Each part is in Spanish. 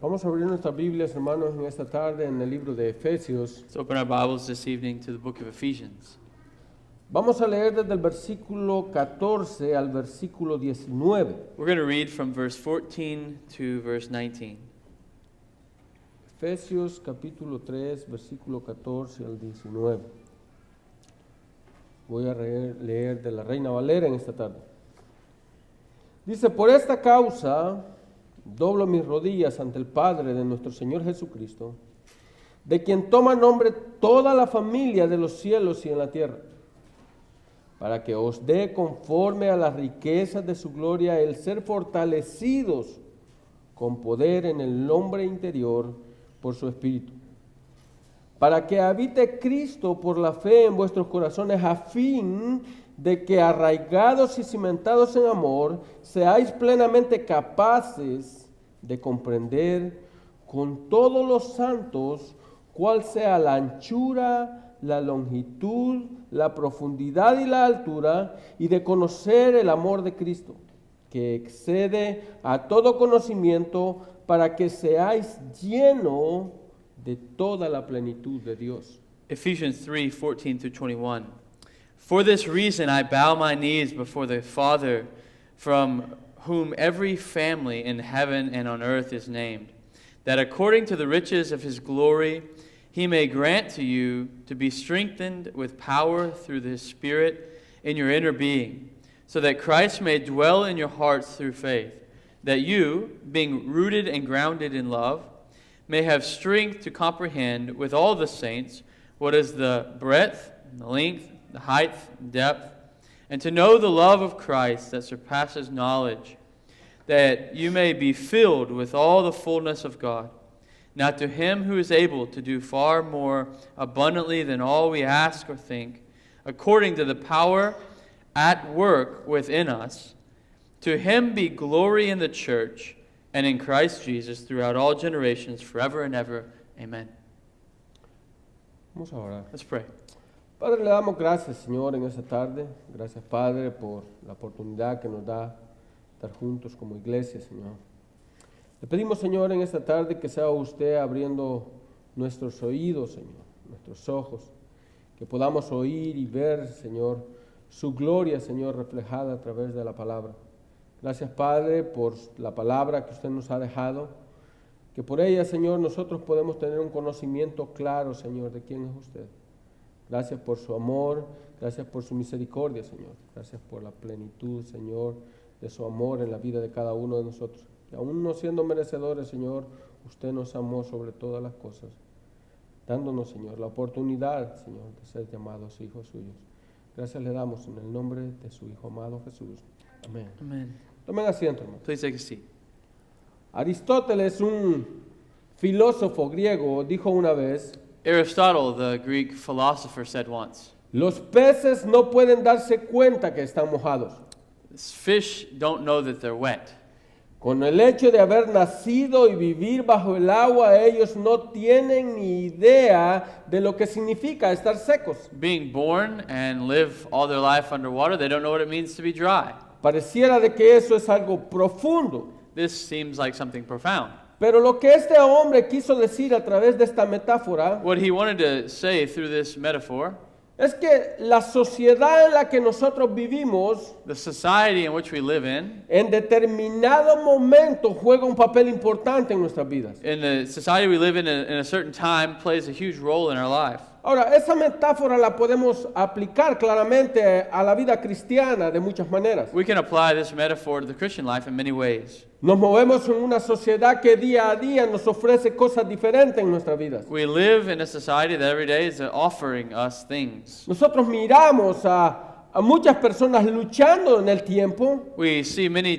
Vamos a abrir nuestras Biblias, hermanos, en esta tarde en el libro de Efesios. Let's open our Bibles this evening to the book of Ephesians. Vamos a leer desde el versículo 14 al versículo 19. We're going to read from verse 14 to verse 19. Efesios capítulo 3, versículo 14 al 19. Voy a leer de la Reina Valera en esta tarde. Dice, por esta causa doblo mis rodillas ante el Padre de nuestro Señor Jesucristo, de quien toma nombre toda la familia de los cielos y en la tierra, para que os dé conforme a las riquezas de su gloria el ser fortalecidos con poder en el hombre interior por su Espíritu, para que habite Cristo por la fe en vuestros corazones, a fin de que arraigados y cimentados en amor, seáis plenamente capaces de comprender con todos los santos cuál sea la anchura, la longitud, la profundidad y la altura, y de conocer el amor de Cristo, que excede a todo conocimiento, para que seáis lleno de toda la plenitud de Dios. Ephesians 3, 14 through 21. For this reason I bow my knees before the Father, from whom every family in heaven and on earth is named, that according to the riches of his glory he may grant to you to be strengthened with power through his Spirit in your inner being, so that Christ may dwell in your hearts through faith, that you, being rooted and grounded in love, may have strength to comprehend with all the saints what is the breadth, the length, the height, depth, and to know the love of Christ that surpasses knowledge, that you may be filled with all the fullness of God. Now to him who is able to do far more abundantly than all we ask or think, according to the power at work within us, to him be glory in the church and in Christ Jesus throughout all generations, forever and ever. Amen. Vamos a orar. Let's pray. Padre, le damos gracias, Señor, en esta tarde. Gracias, Padre, por la oportunidad que nos da estar juntos como iglesia, Señor. Le pedimos, Señor, en esta tarde que sea usted abriendo nuestros oídos, Señor, nuestros ojos, que podamos oír y ver, Señor, su gloria, Señor, reflejada a través de la palabra. Gracias, Padre, por la palabra que usted nos ha dejado, que por ella, Señor, nosotros podemos tener un conocimiento claro, Señor, de quién es usted. Gracias por su amor, gracias por su misericordia, Señor. Gracias por la plenitud, Señor, de su amor en la vida de cada uno de nosotros. Que aún no siendo merecedores, Señor, usted nos amó sobre todas las cosas, dándonos, Señor, la oportunidad, Señor, de ser llamados hijos suyos. Gracias le damos en el nombre de su Hijo amado Jesús. Amén. Amen. Tomen asiento, hermano. Please take a seat. Aristóteles, un filósofo griego, dijo una vez: Aristotle, the Greek philosopher, said once, los peces no pueden darse cuenta que están mojados. fish don't know that they're wet. Con el hecho de haber nacido y vivir bajo el agua, ellos no tienen ni idea de lo que significa estar secos. Being born and live all their life underwater, they don't know what it means to be dry. Pareciera de que eso es algo profundo. This seems like something profound. Pero lo que este hombre quiso decir a través de esta metáfora What he wanted to say through this metaphor, es que la sociedad en la que nosotros vivimos the society in which we live en determinado momento juega un papel importante en nuestras vidas. in the society we live in a certain time, plays a huge role in our life. Ahora, esa metáfora la podemos aplicar claramente a la vida cristiana de muchas maneras. We can apply this metaphor to the Christian life in many ways. Nos movemos en una sociedad que día a día nos ofrece cosas diferentes en nuestras vidas. We live in a society that every day is offering us things. Nosotros miramos a muchas personas luchando en el tiempo, We see many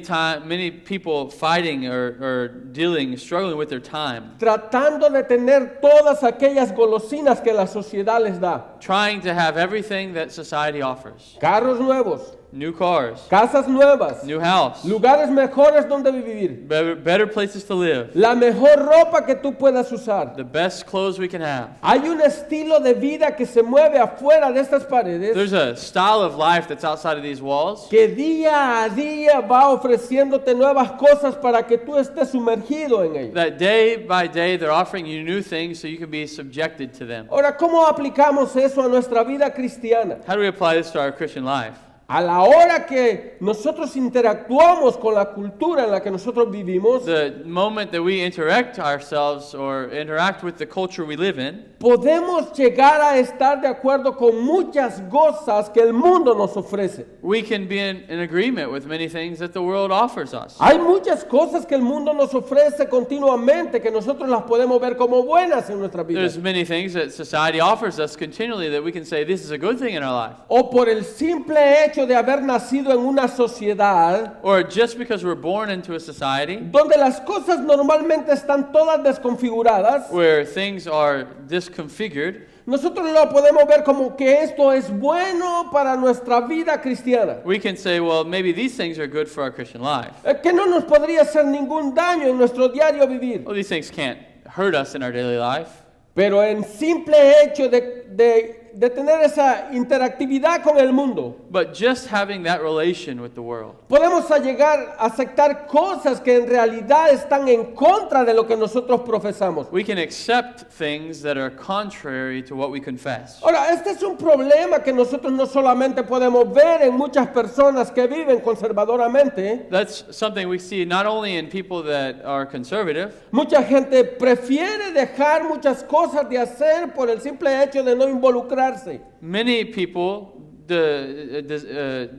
people fighting or dealing, struggling with their time, tratando de tener todas aquellas golosinas que la sociedad les da. trying to have everything that society offers. Carros nuevos, new cars, casas nuevas, new house, lugares mejores donde vivir, better places to live, la mejor ropa que tú puedas usar. the best clothes we can have. Hay un estilo de vida que se mueve afuera de estas paredes There's a style of life that's outside of these walls que día a día va ofreciéndote nuevas cosas para que tú estés sumergido en ellas. that day by day they're offering you new things so you can be subjected to them. Ahora, ¿cómo aplicamos eso a nuestra vida cristiana? How do we apply this to our Christian life? A la hora que nosotros interactuamos con la cultura en la que nosotros vivimos, The moment that we interact ourselves or interact with the culture we live in, podemos llegar a estar de acuerdo con muchas cosas que el mundo nos ofrece. we can be in agreement with many things that the world offers us. Hay muchas cosas que el mundo nos ofrece continuamente que nosotros las podemos ver como buenas en nuestra vida. There's many things that society offers us continually that we can say this is a good thing in our life. O por el simple hecho de haber nacido en una sociedad Or just because we're born into a society donde las cosas normalmente están todas desconfiguradas, where things are disconfigured, nosotros lo podemos ver como que esto es bueno para nuestra vida cristiana. we can say, well, maybe these things are good for our Christian life. Que no nos podría hacer ningún daño en nuestro diario vivir. Well, these things can't hurt us in our daily life. Pero en simple hecho de tener esa interactividad con el mundo, But just having that relation with the world, podemos llegar a aceptar cosas que en realidad están en contra de lo que nosotros profesamos. we can accept things that are contrary to what we confess. Ahora, este es un problema que nosotros no solamente podemos ver en muchas personas que viven conservadoramente. That's something we see not only in people that are conservative. Mucha gente prefiere dejar muchas cosas de hacer por el simple hecho de no involucrarse. Many people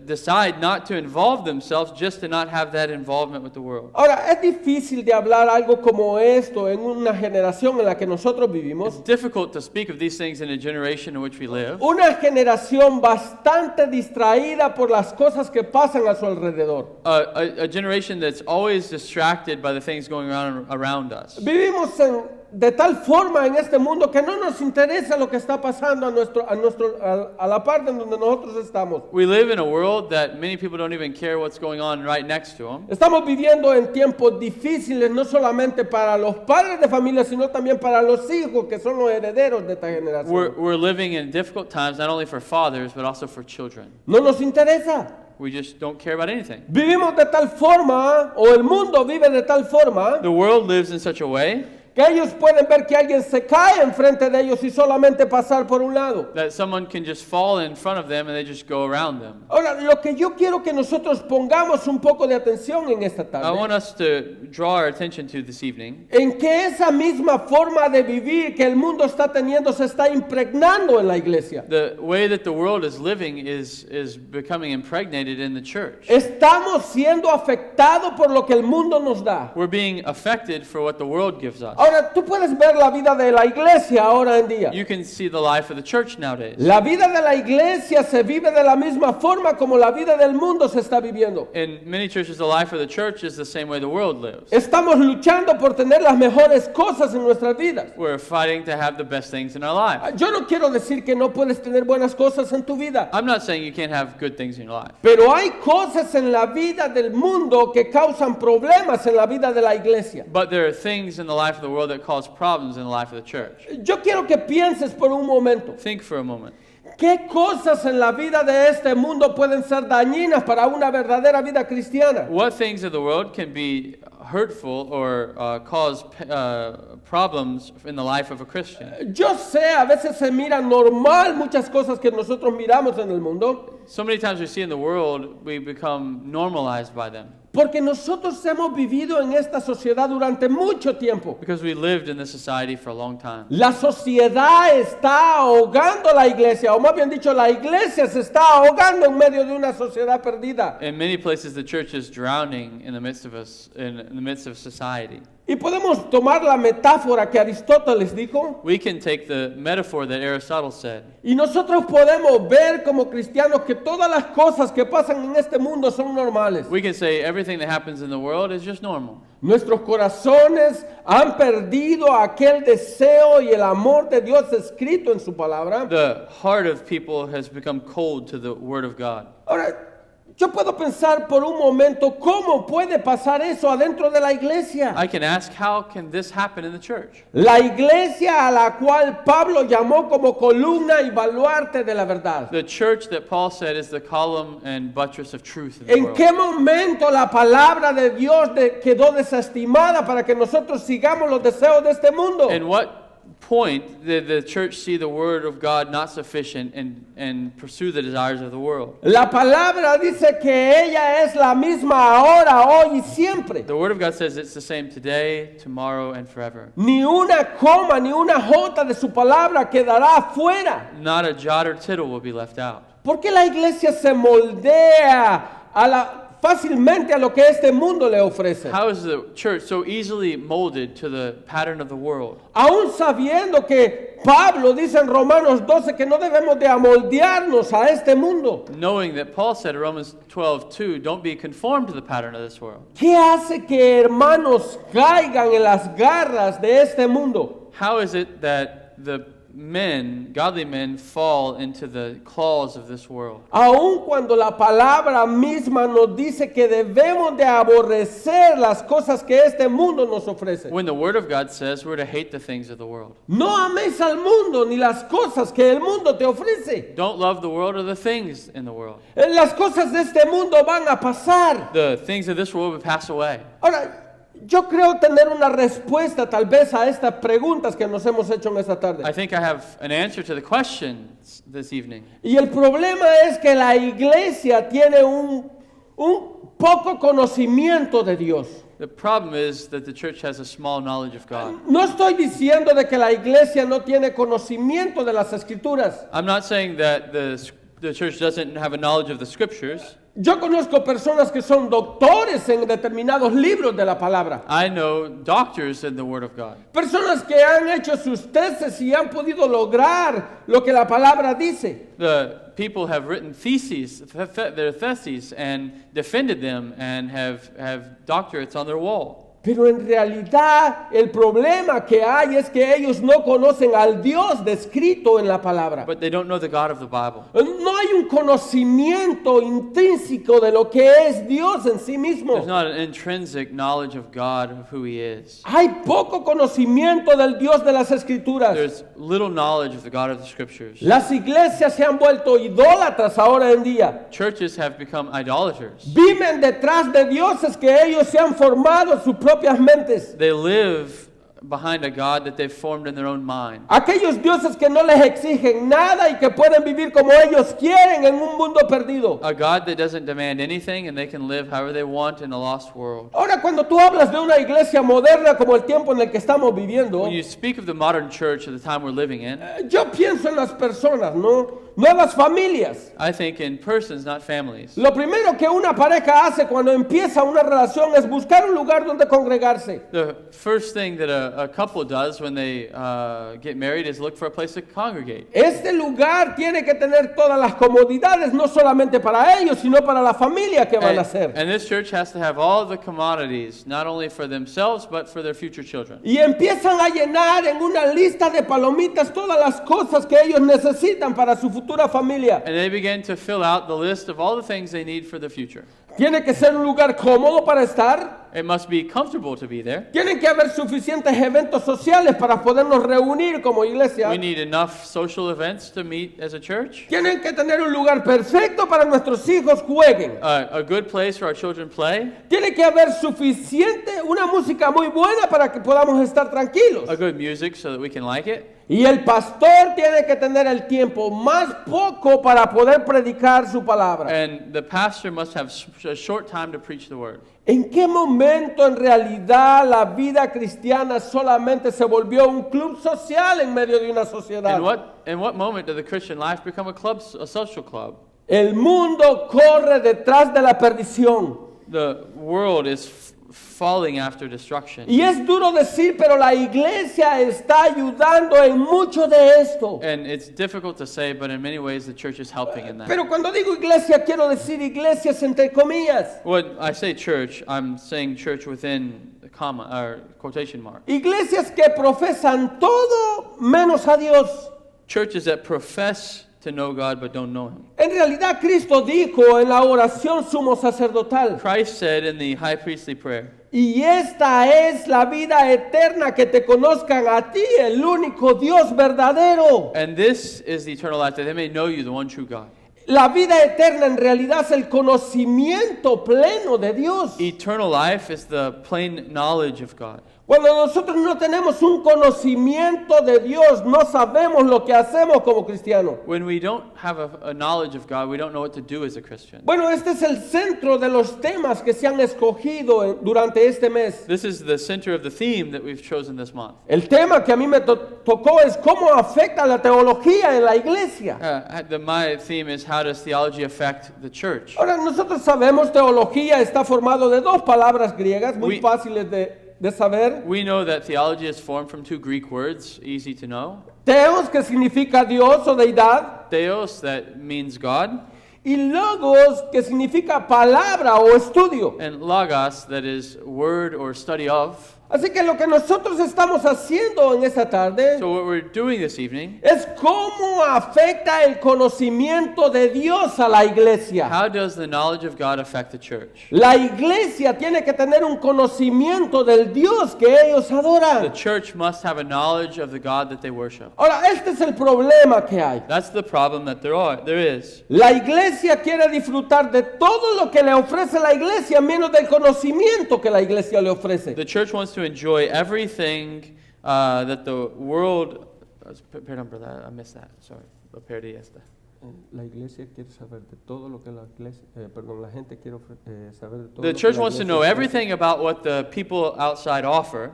decide not to involve themselves just to not have that involvement with the world. Ahora, es difícil de hablar algo como esto en una generación en la que nosotros vivimos. It's difficult to speak of these things in a generation in which we live. Una generación bastante distraída por las cosas que pasan a su alrededor. A generation that's always distracted by the things going on around us. Vivimos de tal forma en este mundo que no nos interesa lo que está pasando a la parte en donde nosotros estamos. We live in a world that many people don't even care what's going on right next to them. Estamos viviendo en tiempos difíciles no solamente para los padres de familia, sino también para los hijos que son los herederos de esta generación. We're living in difficult times, not only for fathers, but also for children. No nos interesa. We just don't care about anything. Vivimos de tal forma, o el mundo vive de tal forma, The world lives in such a way que ellos pueden ver que alguien se cae enfrente de ellos y solamente pasar por un lado. that someone can just fall in front of them and they just go around them. Ahora, lo que yo quiero que nosotros pongamos un poco de atención en esta I want tarde, us to draw our attention to this evening en que esa misma forma de vivir que el mundo está teniendo se está impregnando en la iglesia. the way that the world is living is becoming impregnated in the church. Estamos siendo afectados por lo que el mundo nos da. We're being affected for what the world gives us. Ahora, tú puedes ver la vida de la iglesia ahora en día. You can see the life of the church nowadays. La vida de la iglesia se vive de la misma forma como la vida del mundo se está viviendo. In many churches, the life of the church is the same way the world lives. Estamos luchando por tener las mejores cosas en nuestras vidas. We're fighting to have the best things in our life. Yo no quiero decir que no puedes tener buenas cosas en tu vida, I'm not saying you can't have good things in your life. pero hay cosas en la vida del mundo que causan problemas en la vida de la iglesia. But there are things in the life of the world that cause problems in the life of the church. Yo quiero que pienses por un momento, Think for a moment. ¿qué cosas en la vida de este mundo pueden ser dañinas para una verdadera vida cristiana? What things of the world can be hurtful or cause problems in the life of a Christian? Yo sé, a veces se mira normal muchas cosas que nosotros miramos en el mundo, So many times we see in the world, we become normalized by them porque nosotros hemos vivido en esta sociedad durante mucho tiempo. because we lived in this society for a long time. La sociedad está ahogando a la iglesia, o más bien dicho, la iglesia se está ahogando en medio de una sociedad perdida. In many places, the church is drowning in the midst of us, in the midst of society. Y podemos tomar la metáfora que Aristóteles dijo, We can take the metaphor that Aristotle said, y nosotros podemos ver como cristianos que todas las cosas que pasan en este mundo son normales. we can say everything that happens in the world is just normal. Nuestros corazones han perdido aquel deseo y el amor de Dios escrito en su palabra. The heart of people has become cold to the word of God. Ahora, Yo puedo pensar por un momento cómo puede pasar eso adentro de la iglesia. I can ask, how can this happen in the church? La iglesia a la cual Pablo llamó como columna y baluarte de la verdad. The church that Paul said is the column and buttress of truth in the ¿En world. qué momento la palabra de Dios quedó desestimada para que nosotros sigamos los deseos de este mundo? In what point did the church see the word of God not sufficient and pursue the desires of the world? La palabra dice que ella es la misma ahora, hoy y siempre. The word of God says it's the same today, tomorrow, and forever. Ni una coma ni una jota de su palabra quedará afuera. Not a jot or tittle will be left out. ¿Por qué la iglesia se moldea fácilmente a lo que este mundo le ofrece? How is the church so easily molded to the pattern of the world? Aún sabiendo que Pablo dice en Romanos 12 que no debemos de amoldearnos a este mundo. Knowing that Paul said in Romans 12:2, don't be conformed to the pattern of this world. ¿Qué hace que hermanos caigan en las garras de este mundo? How is it that the men, godly men, fall into the claws of this world? Aun cuando la palabra misma nos dice que debemos de aborrecer las cosas que este mundo nos ofrece. When the word of God says we're to hate the things of the world. No ames al mundo ni las cosas que el mundo te ofrece. Don't love the world or the things in the world. Las cosas de este mundo van a pasar. The things of this world will pass away. Ahora, yo creo tener una respuesta tal vez a estas preguntas que nos hemos hecho en esta tarde. I think I have an answer to the questions this evening. Y el problema es que la iglesia tiene un poco conocimiento de Dios. The problem is that the church has a small knowledge of God. No estoy diciendo de que la iglesia no tiene conocimiento de las escrituras. I'm not saying that the church doesn't have a knowledge of the scriptures. Yo conozco personas que son doctores en determinados libros de la palabra. I know doctors in the Word of God. Personas que han hecho sus tesis y han podido lograr lo que la palabra dice. The people have written their theses, and defended them, and have doctorates on their wall. Pero en realidad el problema que hay es que ellos no conocen al Dios descrito en la palabra. But they don't know the God of the Bible. No hay un conocimiento intrínseco de lo que es Dios en sí mismo. There's not an intrinsic knowledge of God, of who He is. Hay poco conocimiento del Dios de las Escrituras. There's little knowledge of the God of the Scriptures. Las iglesias se han vuelto idólatras ahora en día. Churches have become idolaters. Viven detrás de dioses que ellos se han formado en sus propias mentes. They live behind a God that they've formed in their own mind. Aquellos dioses que no les exigen nada y que pueden vivir como ellos quieren en un mundo perdido. A God that doesn't demand anything, and they can live however they want in a lost world. Ahora, cuando tú hablas de una iglesia moderna como el tiempo en el que estamos viviendo, When you speak of the modern church of the time we're living in, yo pienso en las personas, ¿no? Nuevas familias. I think in persons, not families. Lo primero que una pareja hace cuando empieza una relación es buscar un lugar donde congregarse. The first thing that a couple does when they get married is look for a place to congregate. Este lugar tiene que tener todas las comodidades, no solamente para ellos, sino para la familia que van a ser. And this church has to have all the commodities, not only for themselves, but for their future children. Y empiezan a llenar en una lista de palomitas todas las cosas que ellos necesitan para su futura familia. And they begin to fill out the list of all the things they need for the future. Tiene que ser un lugar cómodo para estar. It must be comfortable to be there. Tienen que haber suficientes eventos sociales para podernos reunir como iglesia. We need enough social events to meet as a church. Tienen que tener un lugar perfecto para nuestros hijos jueguen. A good place for our children play. Tiene que haber una música muy buena para que podamos estar tranquilos. A good music so that we can like it. Y el pastor tiene que tener el tiempo más poco para poder predicar su palabra. And the pastor must have a short time to preach the word. ¿En qué momento en realidad la vida cristiana solamente se volvió un club social en medio de una sociedad? In what moment did the Christian life become a social club? El mundo corre detrás de la perdición. The world is falling after destruction. Y es duro decir, pero la iglesia está ayudando en mucho de esto. And it's difficult to say, but in many ways the church is helping in that. Pero cuando digo iglesia, quiero decir iglesias entre comillas. When I say church, I'm saying church within the comma or quotation mark. Iglesias que profesan todo menos a Dios. Churches that profess to know God but don't know Him. En realidad Cristo dijo en la oración sumo sacerdotal, Christ said in the high priestly prayer, y esta es la vida eterna, que te conozcan a ti, el único Dios verdadero. and this is the eternal life, that they may know you, the one true God. La vida eterna en realidad es el conocimiento pleno de Dios. Eternal life is the plain knowledge of God. Cuando nosotros no tenemos un conocimiento de Dios, no sabemos lo que hacemos como cristianos. When we don't have a knowledge of God, we don't know what to do as a Christian. Bueno, este es el centro de los temas que se han escogido durante este mes. This is the center of the theme that we've chosen this month. El tema que a mí me tocó es cómo afecta la teología en la iglesia. My theme is, how does theology affect the church? Ahora, nosotros sabemos teología está formado de dos palabras griegas muy fáciles de saber. We know that theology is formed from two Greek words, easy to know. Theos, que significa Dios o deidad, Theos, that means God, y logos, que significa palabra o estudio. and logos, that is word or study of. Así que lo que nosotros estamos haciendo en esta tarde So what we're doing this evening, es cómo afecta el conocimiento de Dios a la iglesia. how does the knowledge of God affect the church? La iglesia tiene que tener un conocimiento del Dios que ellos The adoran. church must have a knowledge of the God that they worship. Ahora, este es el problema que hay. That's the problem that there is. La iglesia quiere disfrutar de todo lo que le ofrece la iglesia, menos del conocimiento que la iglesia le ofrece. The church wants to enjoy everything that the world. Perdón, brother, I missed that. Sorry, lo perdí esta. La iglesia quiere saber de todo lo que la iglesia, la gente quiere saber de todo The lo que church la wants to iglesia know ofrece, everything about what the people outside offer,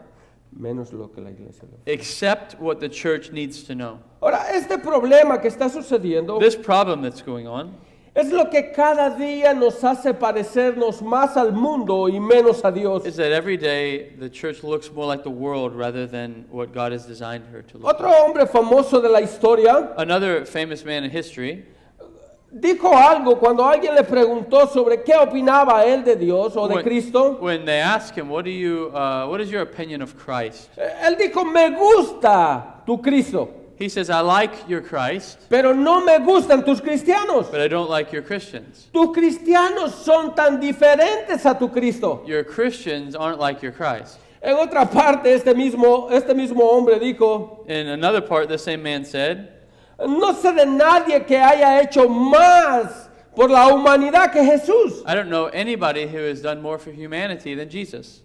menos lo que la iglesia le ofrece. except what the church needs to know. Ahora, este problema que está sucediendo This problem that's going on es lo que cada día nos hace parecernos más al mundo y menos a Dios. is that every day the church looks more like the world rather than what God has designed her to look Otro like. hombre famoso de la historia Another famous man in history dijo algo cuando alguien le preguntó sobre qué opinaba él de Dios o de Cristo. when they ask him, what is your opinion of Christ? Él dijo, me gusta tu Cristo, He says, I like your Christ, pero no me gustan tus cristianos. but I don't like your Christians. Tus cristianos son tan diferentes a tu Cristo. Your Christians aren't like your Christ. En otra parte, este mismo hombre dijo, In another part, the same man said, no sé de nadie que haya hecho más por la humanidad que Jesús. I don't know anybody who has done more for humanity than Jesus.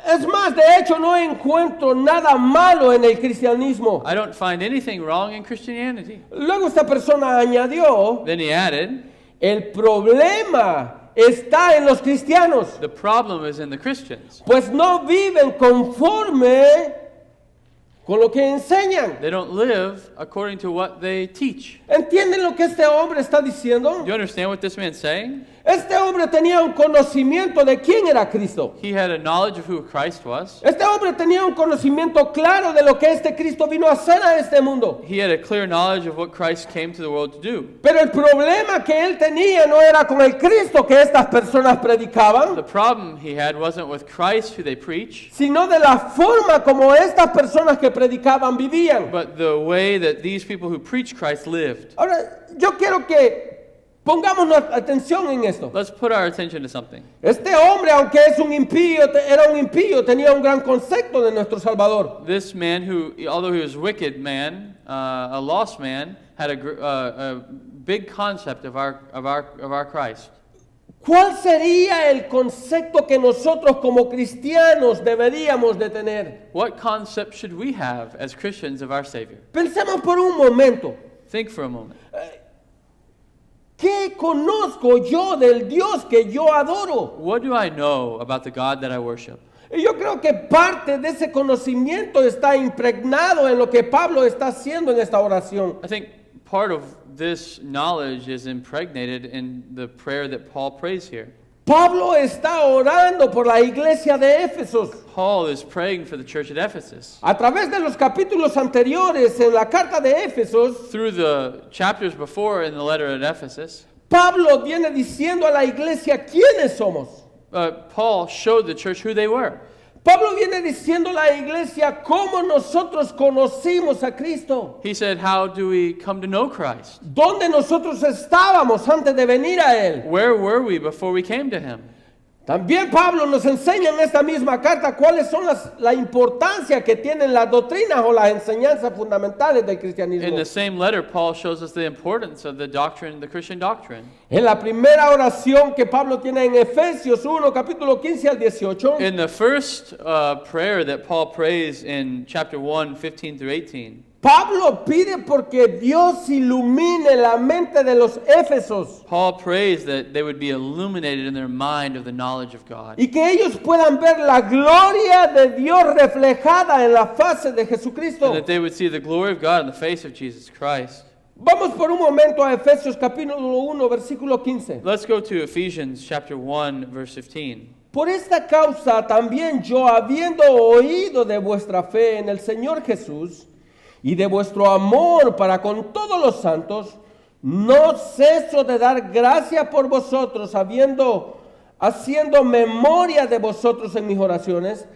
Es más, de hecho, no encuentro nada malo en el cristianismo. I don't find anything wrong in Christianity. Luego esta persona añadió, Then he added, el problema está en los cristianos, the problem is in the Christians. pues no viven conforme con lo que enseñan. They don't live according to what they teach. ¿Entienden lo que este hombre está diciendo? Do you understand what this man's saying? Este hombre tenía un conocimiento de quién era Cristo. He had a knowledge of who Christ was. Este hombre tenía un conocimiento claro de lo que este Cristo vino a hacer a este mundo. He had a clear knowledge of what Christ came to the world to do. Pero el problema que él tenía no era con el Cristo que estas personas predicaban, The problem he had wasn't with Christ who they preach, sino de la forma como estas personas que predicaban vivían. but the way that these people who preach Christ lived. Ahora, yo quiero que pongamos atención en esto. Let's put our attention to something. Este hombre, aunque es un impío, era un impío, tenía un gran concepto de nuestro Salvador. This man who, although he was a wicked man, a lost man, had a big concept of our Christ. ¿Cuál sería el concepto que nosotros como cristianos deberíamos de tener? What concept should we have as Christians of our Savior? Pensemos por un momento. Think for a moment. ¿Qué conozco yo del Dios que yo adoro? What do I know about the God that I worship? Y yo creo que parte de ese conocimiento está impregnado en lo que Pablo está haciendo en esta oración. I think part of this knowledge is impregnated in the prayer that Paul prays here. Pablo está orando por la iglesia de Éfeso. Paul is praying for the church at Ephesus. A través de los capítulos anteriores en la carta de Éfeso, Through the chapters before in the letter at Ephesus, Pablo viene diciendo a la iglesia quiénes somos. Paul showed the church who they were. Pablo viene diciendo a la iglesia cómo nosotros conocimos a Cristo. He said, how do we come to know Christ? ¿Dónde nosotros estábamos antes de venir a Él? Where were we before we came to him? También Pablo nos enseña en esta misma carta cuáles son la importancia que tienen las doctrinas o las enseñanzas fundamentales del cristianismo. In the same letter, Paul shows us the importance of the doctrine, the Christian doctrine. En la primera oración que Pablo tiene en Efesios 1, capítulo 15 al 18, In the first prayer that Paul prays in chapter 1, 15 through 18, Pablo pide porque Dios ilumine la mente de los éfesos Paul prays that they would be illuminated in their mind of the knowledge of God, y que ellos puedan ver la gloria de Dios reflejada en la faz de Jesucristo. and that they would see the glory of God in the face of Jesus Christ. Vamos por un momento a Efesios capítulo 1, versículo 15. Let's go to Ephesians chapter 1, verse 15. Por esta causa también yo, habiendo oído de vuestra fe en el Señor Jesús y de vuestro amor para con todos los santos, no ceso de dar gracia por vosotros, haciendo memoria de vosotros en mis oraciones,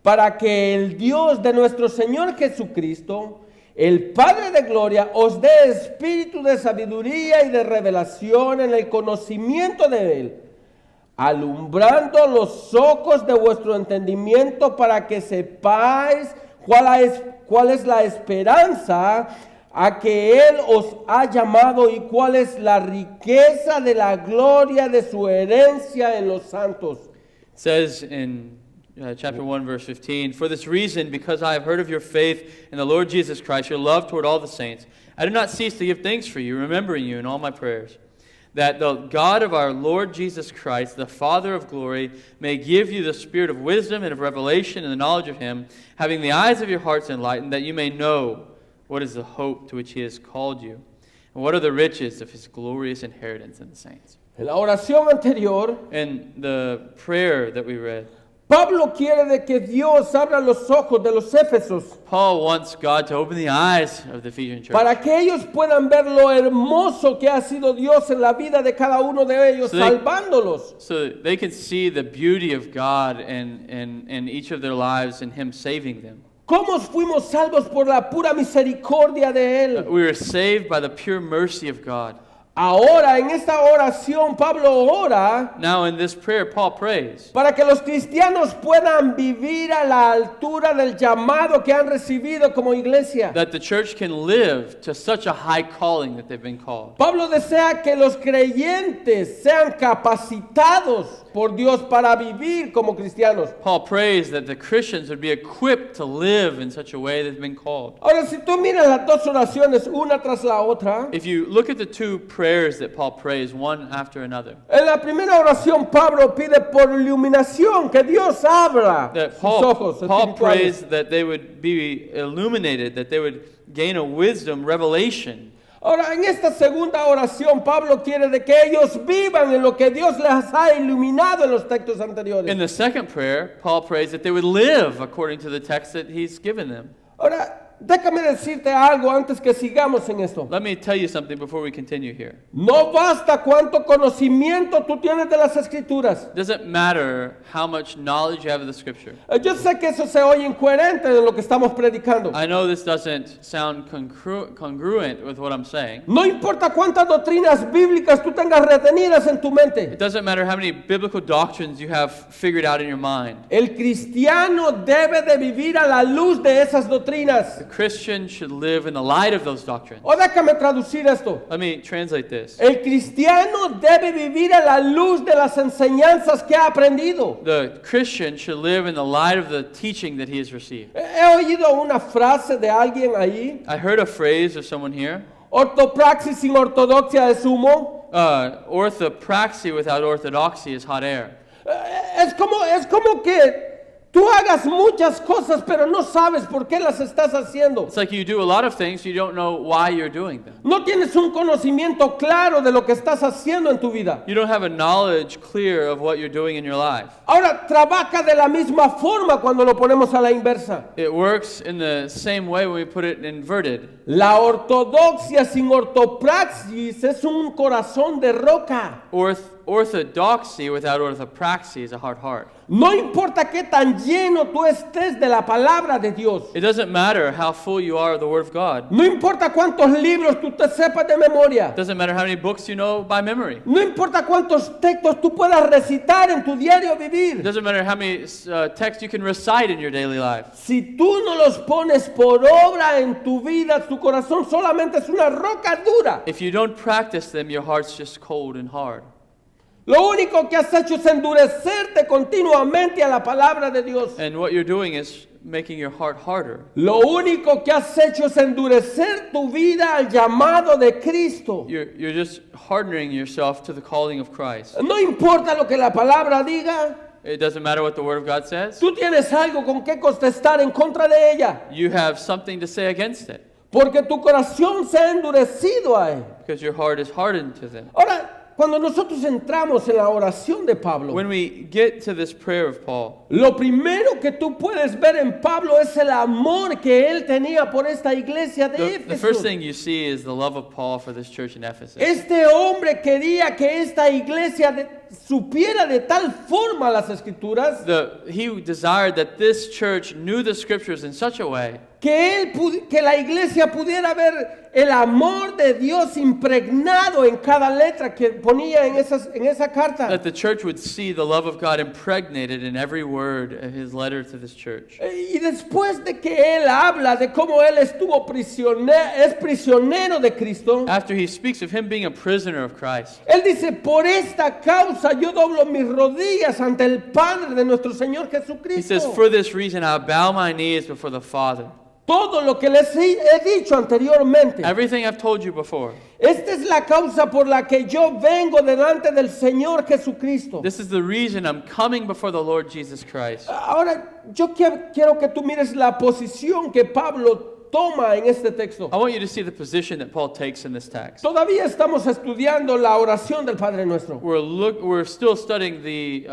para que el Dios de nuestro Señor Jesucristo, el Padre de gloria, os dé espíritu de sabiduría y de revelación en el conocimiento de Él, alumbrando los ojos de vuestro entendimiento para que sepáis cuál es la esperanza a que Él os ha llamado y cuál es la riqueza de la gloria de su herencia en los santos. It says in chapter 1, verse 15, For this reason, because I have heard of your faith in the Lord Jesus Christ, your love toward all the saints, I do not cease to give thanks for you, remembering you in all my prayers, that the God of our Lord Jesus Christ, the Father of glory, may give you the spirit of wisdom and of revelation and the knowledge of Him, having the eyes of your hearts enlightened, that you may know what is the hope to which He has called you, and what are the riches of His glorious inheritance in the saints. En la oración anterior, In the prayer that we read, Pablo quiere de que Dios abra los ojos de los éfesos Paul wants God to open the eyes of the Ephesian church para que ellos puedan ver lo hermoso que ha sido Dios en la vida de cada uno de ellos, So they- salvándolos. so that they can see the beauty of God in each of their lives and Him saving them. ¿Cómo fuimos salvos por la pura misericordia de Él? We were saved by the pure mercy of God. Ahora, en esta oración, Pablo ora Now in this prayer, Paul prays para que los cristianos puedan vivir a la altura del llamado que han recibido como iglesia. that the church can live to such a high calling that they've been called. Pablo desea que los creyentes sean capacitados por Dios para vivir como cristianos. Paul prays that the Christians would be equipped to live in such a way that they've been called. Ahora, si tú miras las dos oraciones una tras la otra, If you look at the two prayers that Paul prays, one after another, en la primera oración Pablo pide por iluminación, que Dios abra that sus Paul ojos prays espirituales. that they would be illuminated, that they would gain a wisdom, revelation. Ahora, en esta segunda oración Pablo quiere de que ellos vivan en lo que Dios les ha iluminado en los textos anteriores. In the second prayer, Paul prays that they would live according to the text that he's given them. Ahora, déjame decirte algo antes que sigamos en esto. Let me tell you something before we continue here. No basta cuánto conocimiento tú tienes de las escrituras. It doesn't matter how much knowledge you have of the scripture. Yo sé que eso se oye incoherente de lo que estamos predicando. I know this doesn't sound congruent with what I'm saying. No importa cuántas doctrinas bíblicas tú tengas retenidas en tu It mente. doesn't matter how many biblical doctrines you have figured out in your mind. El cristiano debe de vivir a la luz de esas doctrinas. The Christian should live in the light of those doctrines. O déjame traducir esto. Let me translate this. El cristiano debe vivir a la luz de las enseñanzas que ha aprendido. The Christian should live in the light of the teaching that he has received. He oído una frase de alguien ahí. I heard a phrase of someone here. Ortopraxis sin ortodoxia es humo. Orthopraxy without orthodoxy is hot air. Es como que tú hagas muchas cosas, pero no sabes por qué las estás haciendo. It's like you do a lot of things, you don't know why you're doing them. No tienes un conocimiento claro de lo que estás haciendo en tu vida. You don't have a knowledge clear of what you're doing in your life. Ahora, trabaja de la misma forma cuando lo ponemos a la inversa. It works in the same way when we put it inverted. La ortodoxia sin ortopraxis es un corazón de roca. orthodoxy without orthopraxy is a hard heart. No importa qué tan lleno tú estés de la palabra de Dios. It doesn't matter how full you are of the Word of God. No importa cuántos libros tú te sepas de memoria. It doesn't matter how many books you know by memory. No importa cuántos textos tú puedas recitar en tu diario It vivir. doesn't matter how many texts you can recite in your daily life. Si tú no los pones por obra en tu vida, tu corazón solamente es una roca dura. If you don't practice them, your heart's just cold and hard. Lo único que has hecho es endurecerte continuamente a la palabra de Dios. And what you're doing is making your heart harder. Lo único que has hecho es endurecer tu vida al llamado de Cristo. You're just hardening yourself to the calling of Christ. No importa lo que la palabra diga, It doesn't matter what the Word of God says. tú tienes algo con qué contestar en contra de ella, You have something to say against it porque tu corazón se ha endurecido a él. because your heart is hardened to them. Ahora, cuando nosotros entramos en la oración de Pablo, When we get to this prayer of Paul, lo primero que tú puedes ver en Pablo es el amor que él tenía por esta iglesia de the first Éfeso. thing you see is the love of Paul for this church in Ephesus. Este hombre quería que esta iglesia supiera de tal forma las escrituras He desired that this church knew the scriptures in such a way que la iglesia pudiera ver el amor de Dios impregnado en cada letra que ponía en esa carta. that the church would see the love of God impregnated in every word of his letter to this church. Y después de que él habla de cómo él estuvo prisionero de Cristo, After he speaks of him being a prisoner of Christ, él dice, por esta causa yo doblo mis rodillas ante el Padre de nuestro Señor he Jesucristo. says, for this reason I bow my knees before the Father. Todo lo que les he dicho anteriormente. Everything I've told you before. Esta es la causa por la que yo vengo delante del Señor Jesucristo. This is the reason I'm coming before the Lord Jesus Christ. Ahora, yo quiero que tú mires la posición que Pablo toma en este texto. I want you to see the position that Paul takes in this text. Todavía estamos estudiando la oración del Padre Nuestro. We're still studying the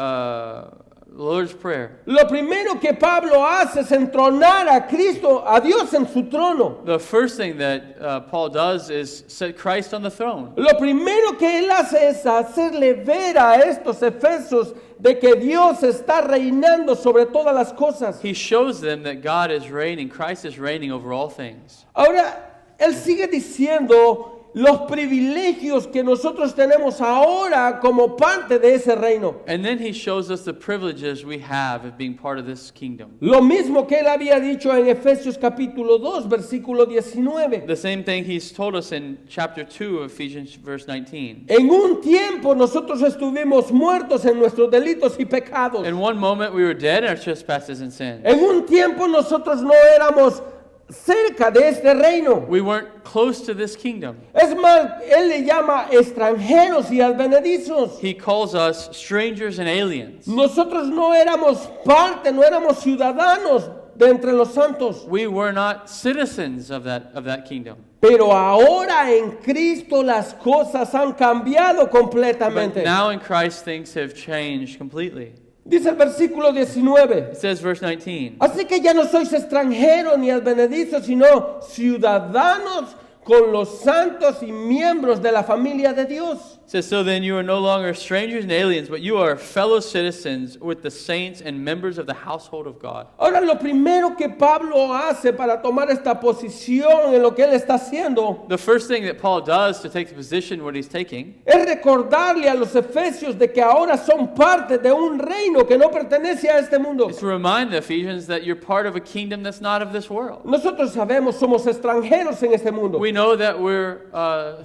Lord's Prayer. Lo primero que Pablo hace es entronar a Cristo, a Dios en su trono. The first thing that Paul does is set Christ on the throne. Lo primero que él hace es hacerle ver a estos efesios de que Dios está reinando sobre todas las cosas. He shows them that God is reigning, Christ is reigning over all things. Ahora, él sigue diciendo los privilegios que nosotros tenemos ahora como parte de ese reino. And then he shows us the privileges we have of being part of this kingdom. Lo mismo que él había dicho en Efesios capítulo 2, versículo 19. The same thing he's told us in chapter 2 of Ephesians verse 19. En un tiempo nosotros estuvimos muertos en nuestros delitos y pecados. In one moment we were dead in our trespasses and sins. En un tiempo nosotros no éramos cerca de este reino. We weren't close to this kingdom. Es más, él le llama extranjeros y advenedizos. He calls us strangers and aliens. Nosotros no éramos parte, no éramos ciudadanos de entre los santos. We were not citizens of that kingdom. Pero ahora en Cristo las cosas han cambiado But completamente. now in Christ things have changed completely. Dice el versículo 19. It says verse 19. Así que ya no sois extranjeros ni advenedizos, sino ciudadanos con los santos y miembros de la familia de Dios. It says, so then you are no longer strangers and aliens, but you are fellow citizens with the saints and members of the household of God. Ahora, lo primero que Pablo hace para tomar esta posición en lo que él está haciendo The first thing that Paul does to take the position what he's taking es recordarle a los efesios de que ahora son parte de un reino que no pertenece a este mundo. is to remind the Ephesians that you're part of a kingdom that's not of this world. Nosotros sabemos, somos extranjeros en este mundo. We know that we're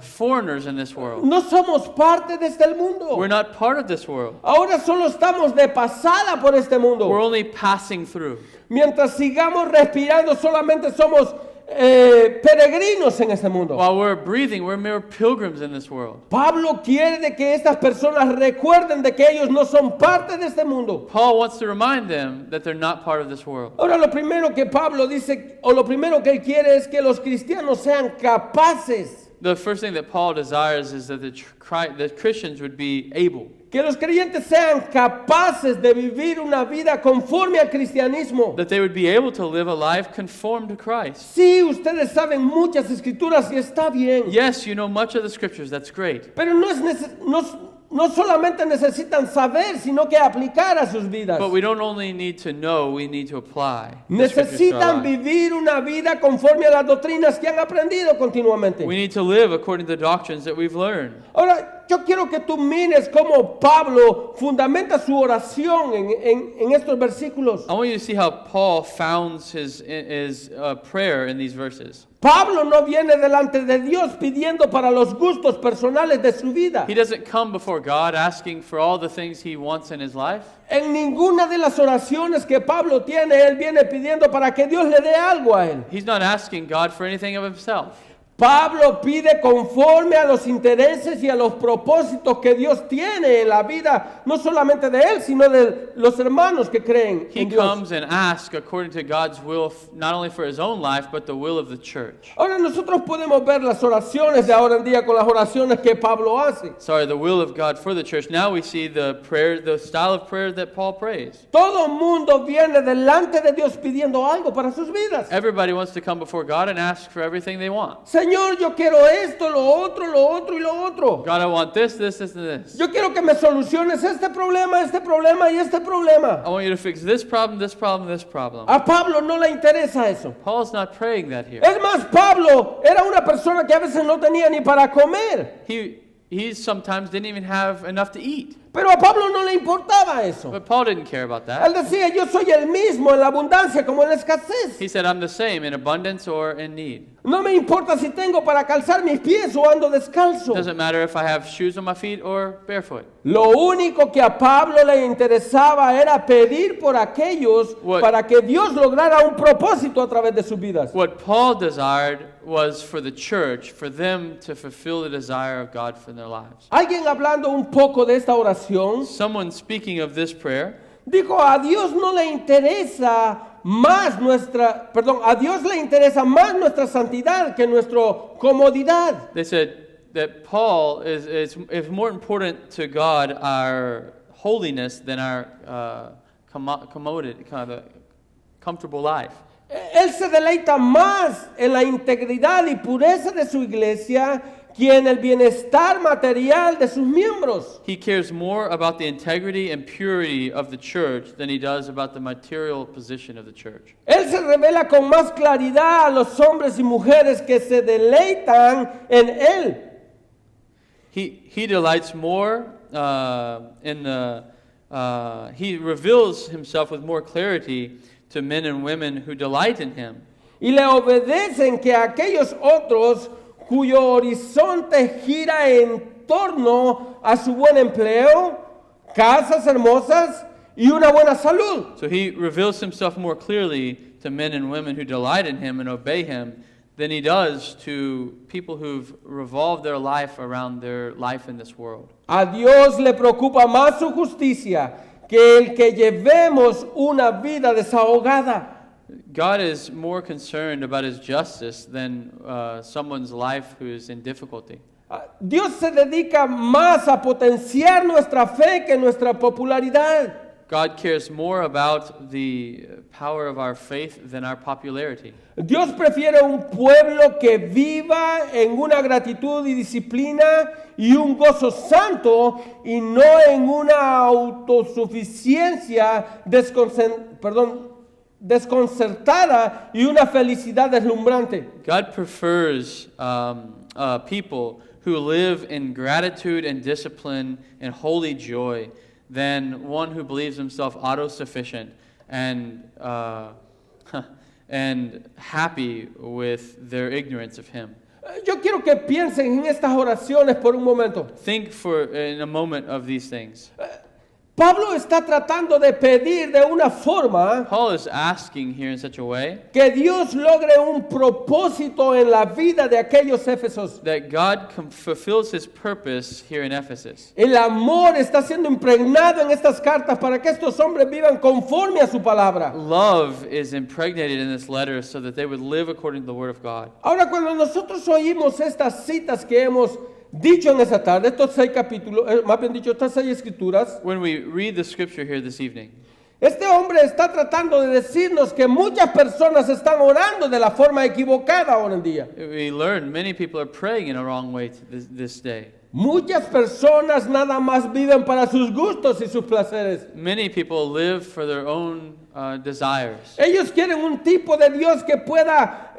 foreigners in this world. No somos parte de este mundo. We're not part of this world. Ahora solo estamos de pasada por este mundo. We're only passing through. Mientras sigamos respirando, solamente somos peregrinos en este mundo. While we're breathing, we're mere pilgrims in this world. Pablo quiere de que estas personas recuerden de que ellos no son parte de este mundo. Paul wants to remind them that they're not part of this world. Ahora lo primero que Pablo dice, o lo primero que él quiere es que los cristianos sean capaces, The first thing that Paul desires is that the Christians would be able, que los creyentes sean capaces de vivir una vida conforme al cristianismo. that they would be able to live a life conformed to Christ. Sí, ustedes saben muchas escrituras y está bien, Yes, you know much of the scriptures, that's great. pero no solamente necesitan saber, sino que aplicar a sus vidas. But we don't only need to know, we need to apply the scriptures to our Necesitan life. vivir una vida conforme a las doctrinas que han aprendido continuamente. We need to live according to the doctrines that we've learned. Ahora, yo quiero que tú mires cómo Pablo fundamenta su oración en estos versículos. I want you to see how Paul founds his prayer in these verses. Pablo no viene delante de Dios pidiendo para los gustos personales de su vida. He doesn't come before God asking for all the things he wants in his life. En ninguna de las oraciones que Pablo tiene, él viene pidiendo para que Dios le dé algo a él. He's not asking God for anything of himself. Pablo pide conforme a los intereses y a los propósitos que Dios tiene en la vida, no solamente de él, sino de los hermanos que creen He en Dios. comes and asks according to God's will, not only for his own life, but the will of the church. Ahora nosotros podemos ver las oraciones de ahora en día con las oraciones que Pablo hace. Sorry, the will of God for the church. Now we see the prayer, the style of prayer that Paul prays. Todo mundo viene delante de Dios pidiendo algo para sus vidas. Everybody wants to come before God and ask for everything they want. Señor, yo quiero esto, lo otro y lo otro. God, I want this, and this. Yo quiero que me soluciones este problema y este problema. I want you to fix this problem, this problem, this problem. A Pablo no le interesa eso. Paul's not praying that here. Es más, Pablo era una persona que a veces no tenía ni para comer. He sometimes didn't even have enough to eat. Pero a Pablo no le importaba eso. But Paul didn't care about Él that. decía, yo soy el mismo en la abundancia como en la escasez. He said, I'm the same in abundance or in need. No me importa si tengo para calzar mis pies o ando descalzo. Doesn't matter if I have shoes on my feet or barefoot. Lo único que a Pablo le interesaba era pedir por aquellos What- para que Dios lograra un propósito a través de sus vidas. What Paul desired was for the church, for them to fulfill the desire of God for their lives. Alguien hablando un poco de esta oración Someone speaking of this prayer dijo, a Dios no le interesa más a Dios le interesa más nuestra santidad que nuestra comodidad. They said that Paul is more important to God our holiness than our commodity, kind of comfortable life. Él se deleita más en la integridad y pureza de su iglesia que en el bienestar material de sus miembros. He cares more about the integrity and purity of the church than he does about the material position of the church. Él se revela con más claridad a los hombres y mujeres que se deleitan en él. He delights more he reveals himself with more clarity to men and women who delight in him. Y le obedecen que aquellos otros cuyo horizonte gira en torno a su buen empleo, casas hermosas y una buena salud. So he reveals himself more clearly to men and women who delight in him and obey him than he does to people who've revolved their life around their life in this world. A Dios le preocupa más su justicia que el que llevemos una vida desahogada. God is more concerned about his justice than someone's life who is in difficulty. Dios se dedica más a potenciar nuestra fe que nuestra popularidad. God cares more about the power of our faith than our popularity. Dios prefiere un pueblo que viva en una gratitud y disciplina y un gozo santo y no en una autosuficiencia desconcertada y una felicidad deslumbrante. God prefers people who live in gratitude and discipline and holy joy than one who believes himself autosufficient and and happy with their ignorance of him. Yo quiero que piensen en estas oraciones por un momento. Think in a moment of these things. Pablo está tratando de pedir de una forma Paul is asking here in such a way que Dios logre un propósito en la vida de aquellos éfesos. that God fulfills his purpose here in Ephesus. El amor está siendo impregnado en estas cartas para que estos hombres vivan conforme a su palabra. Love is impregnated in this letter so that they would live according to the word of God. Ahora, cuando nosotros oímos estas citas que hemos dicho en esa tarde, estos 6 capítulos, más bien dicho, estas 6 escrituras, When we read the scripture here this evening, este hombre está tratando de decirnos que muchas personas están orando de la forma equivocada ahora en día. we learn many people are praying in a wrong way this day. Muchas personas nada más viven para sus gustos y sus placeres. Many people live for their own desires. Ellos quieren un tipo de Dios que pueda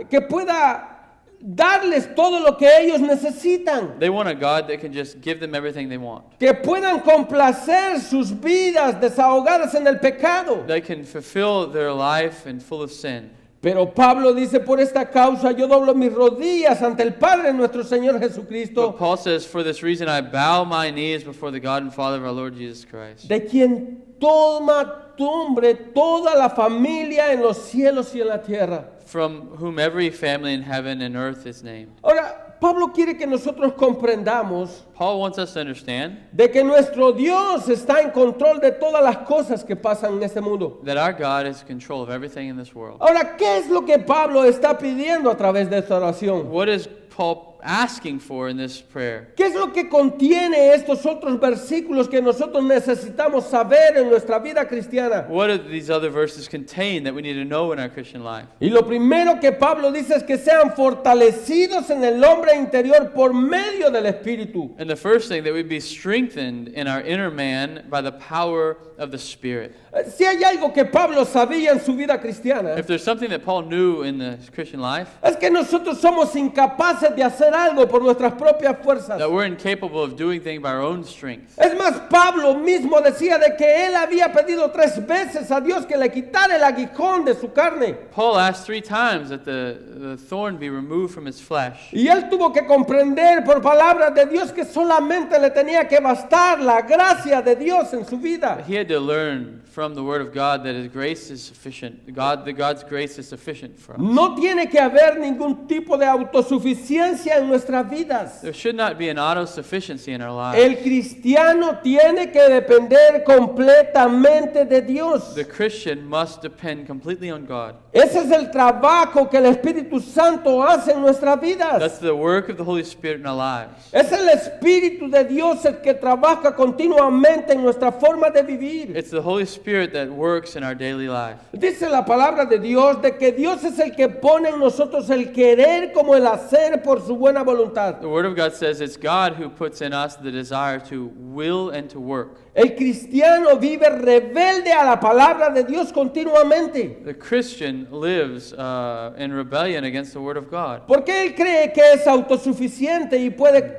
darles todo lo que ellos necesitan. They want a God that can just give them everything they want. Que puedan complacer sus vidas desahogadas en el pecado. They can fulfill their life and full of sin. Pero Pablo dice, por esta causa yo doblo mis rodillas ante el Padre nuestro Señor Jesucristo, But Paul says, for this reason I bow my knees before the God and Father of our Lord Jesus Christ, de quien toma nombre toda la familia en los cielos y en la tierra. from whom every family in heaven and earth is named. Ahora, Pablo quiere que nosotros comprendamos Paul wants us to understand de que nuestro Dios está en control de todas las cosas que pasan en este mundo. that our God is in control of everything in this world. Ahora, ¿qué es lo que Pablo está pidiendo a través de esta oración? What is Paul asking for in this prayer? ¿Qué es lo que contiene estos otros versículos que nosotros necesitamos saber en nuestra vida cristiana? What do these other verses contain that we need to know in our Christian life? Y lo primero que Pablo dice es que sean fortalecidos en el hombre interior por medio del Espíritu. And the first thing, that we be strengthened in our inner man by the power of the Spirit. Si hay algo que Pablo sabía en su vida cristiana, If there's something that Paul knew in the Christian life, es que nosotros somos incapaces de hacer algo por nuestras propias fuerzas. that we're incapable of doing things by our own strength. Es más, Pablo mismo decía de que él había pedido 3 veces a Dios que le quitara el aguijón de su carne. Paul asked 3 times that the thorn be removed from his flesh. Y él tuvo que comprender por palabras de Dios que solamente le tenía que bastar la gracia de Dios en su vida. He had to learn from the Word of God that His grace is sufficient. God's grace is sufficient for us. No tiene que haber ningún tipo de autosuficiencia en nuestras vidas. There should not be an autosufficiency in our lives. El cristiano tiene que depender completamente de Dios. The Christian must depend completely on God. Ese es el trabajo que el Espíritu Santo hace en nuestras vidas. That's the work of the Holy Spirit in our lives. Es el Espíritu de Dios el que trabaja continuamente en nuestra forma de vivir. It's the Holy Spirit that works in our daily life. Dice la palabra de Dios de que Dios es el que pone en nosotros el querer como el hacer por su buena voluntad. The Word of God says it's God who puts in us the desire to will and to work. El cristiano vive rebelde a la palabra de Dios continuamente. The Christian lives in rebellion against the Word of God. Porque él cree que es autosuficiente y puede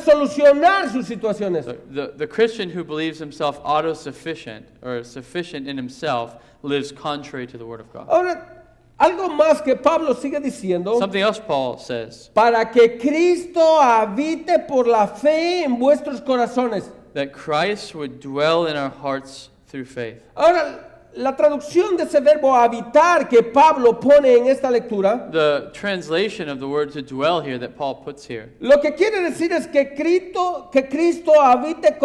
solucionar sus situaciones. The Christian who believes himself autosufficient or sufficient in himself lives contrary to the Word of God. Ahora, algo más que Pablo sigue diciendo, Something else Paul says, para que Cristo habite por la fe en vuestros corazones. that Christ would dwell in our hearts through faith. Ahora, la traducción de ese verbo habitar que Pablo pone en esta lectura, The translation of the word to dwell here that Paul puts here, lo que quiere decir es que Cristo habite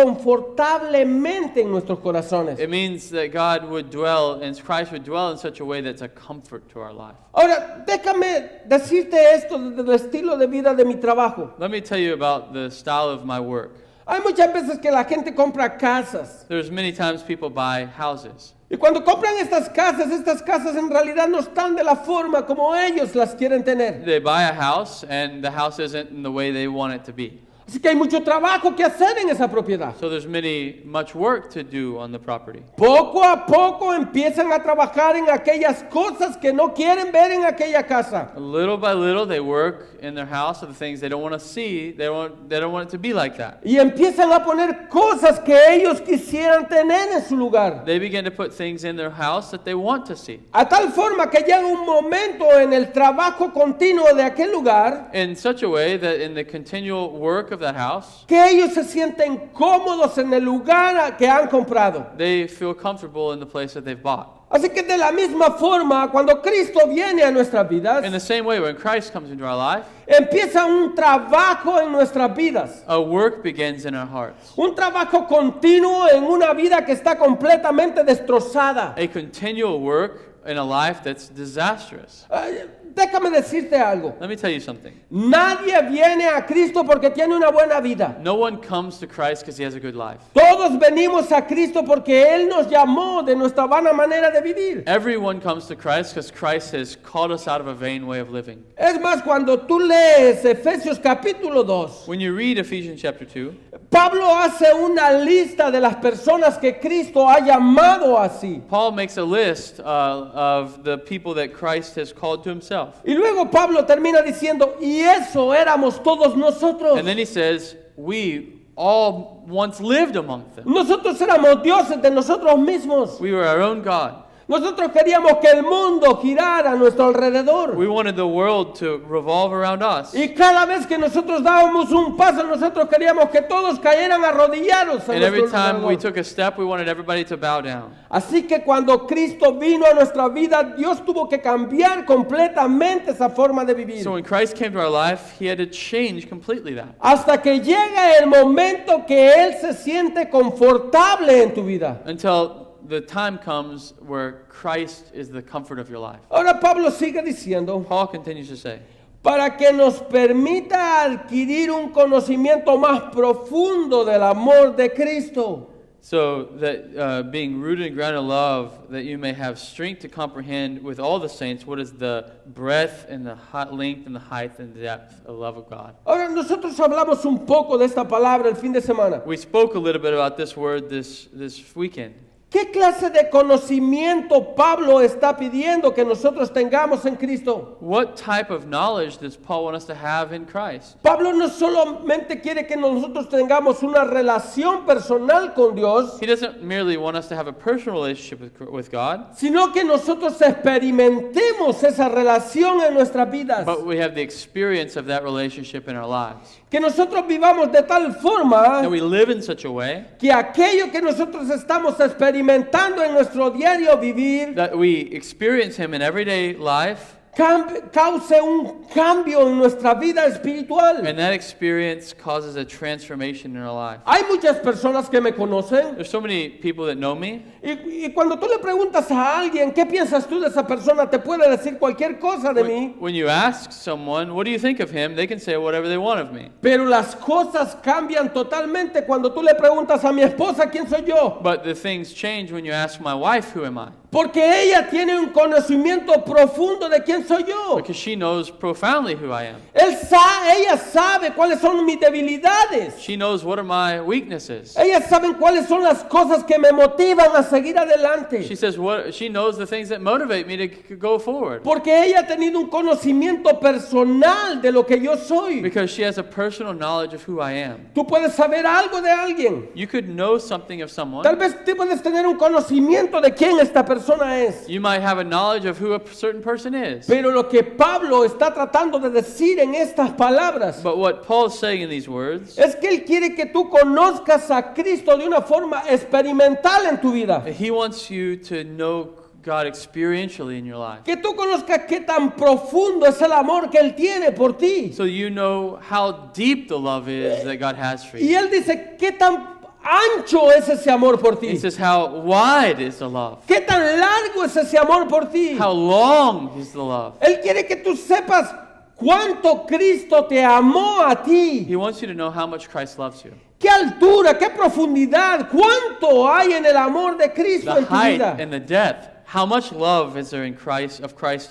confortablemente en nuestros corazones. it means that God would dwell and Christ would dwell in such a way that's a comfort to our life. Ahora, déjame decirte esto desde el estilo de vida de mi trabajo. Let me tell you about the style of my work. Hay muchas veces que la gente compra casas. There's many times people buy houses. Y cuando compran estas casas en realidad no están de la forma como ellos las quieren tener. They buy a house and the house isn't in the way they want it to be. Así que hay mucho trabajo que hacer en esa propiedad. So there's much work to do on the property. Poco a poco empiezan a trabajar en aquellas cosas que no quieren ver en aquella casa. Little by little, they work in their house of the things they don't want to see. They don't want it to be like that. Y empiezan a poner cosas que ellos quisieran tener en su lugar. They begin to put things in their house that they want to see. A tal forma que llega un momento en el trabajo continuo de aquel lugar In such a way that in the continual work of that house, que ellos se sienten cómodos en el lugar que han comprado. they feel comfortable in the place that they've bought. Así que de la misma forma, cuando Cristo viene a nuestras vidas, In the same way, when Christ comes into our life, empieza un trabajo en nuestras vidas. a work begins in our hearts. Un trabajo continuo en una vida que está completamente destrozada. A continual work in a life that's disastrous. Déjame decirte algo. Let me tell you something. Nadie viene a Cristo porque tiene una buena vida. No one comes to Christ because he has a good life. Todos venimos a Cristo porque Él nos llamó de nuestra vana manera de vivir. Everyone comes to Christ because Christ has called us out of a vain way of living. Es más, cuando tú lees Efesios capítulo 2, When you read Ephesians chapter 2, Pablo hace una lista de las personas que Cristo ha llamado así. Paul makes a list of the people that Christ has called to himself. Y luego Pablo termina diciendo, y eso éramos todos nosotros. And then he says, we all once lived among them. Nosotros éramos dioses de nosotros mismos. We were our own God. Nosotros queríamos que el mundo girara a nuestro alrededor. We wanted the world to revolve around us. Y cada vez que nosotros dábamos un paso, nosotros queríamos que todos cayeran arrodillados a And every nuestro time we alrededor. took a step, we wanted everybody to bow down. Así que cuando Cristo vino a nuestra vida, Dios tuvo que cambiar completamente esa forma de vivir. So when Christ came to our life, he had to change completely that. Hasta que llega el momento que Él se siente confortable en tu vida. Until the time comes where Christ is the comfort of your life. Ahora Pablo sigue diciendo, Paul continues to say, para que nos permita adquirir un conocimiento más profundo del amor de Cristo. so that being rooted and grounded in love, that you may have strength to comprehend with all the saints what is the breadth and the length and the height and depth of the love of God. Ahora nosotros hablamos un poco de esta palabra el fin de semana. We spoke a little bit about this word this weekend. ¿Qué clase de conocimiento Pablo está pidiendo que nosotros tengamos en Cristo? What type of knowledge does Paul want us to have in Christ? Pablo no solamente quiere que nosotros tengamos una relación personal con Dios, He doesn't merely want us to have a personal relationship with God, sino que nosotros experimentemos esa relación en nuestras vidas. but we have the experience of that relationship in our lives. Que nosotros vivamos de tal forma That we live in such a way que aquello que nosotros estamos experimentando en nuestro diario vivir that we experience Him in everyday life, cause un cambio en nuestra vida espiritual. and that experience causes a transformation in our life. Hay muchas personas que me conocen There's so many people that know me, y cuando tú le preguntas a alguien qué piensas tú de esa persona, te puede decir cualquier cosa de mí, when you ask someone, what do you think of him? They can say whatever they want of me. pero las cosas cambian totalmente cuando tú le preguntas a mi esposa quién soy yo, But the things change when you ask my wife, who am I? porque ella tiene un conocimiento profundo de quién soy yo. Because she knows profoundly who I am. Ella sabe cuáles son mis debilidades. She knows what are my weaknesses. Ellas saben cuáles son las cosas que me motivan a seguir adelante. She knows the things that motivate me to go forward. Porque ella ha tenido un conocimiento personal de lo que yo soy. Because she has a personal knowledge of who I am. Tú puedes saber algo de alguien. You could know something of Tal someone. vez tú puedes tener un conocimiento de quién esta persona es. You might have a knowledge of who a certain person is. Pero lo que Pablo está tratando de decir en estas palabras But what Paul's saying in these words, es que él quiere que tú conozcas a Cristo de una forma experimental en tu vida. he wants you to know God experientially in your life. Que tú conozcas qué tan profundo es el amor que Él tiene por ti. So you know how deep the love is that God has for Y you. Él dice, qué tan ancho es ese amor por He ti. says, how wide is the love? Qué tan largo es ese amor por ti. How long is the love? Él quiere que tú sepas cuánto Cristo te amó a ti. He wants you to know how much Christ loves you. Qué altura, qué profundidad, cuánto hay en el amor de Cristo The en tu height vida. and the depth. How much love is there in Christ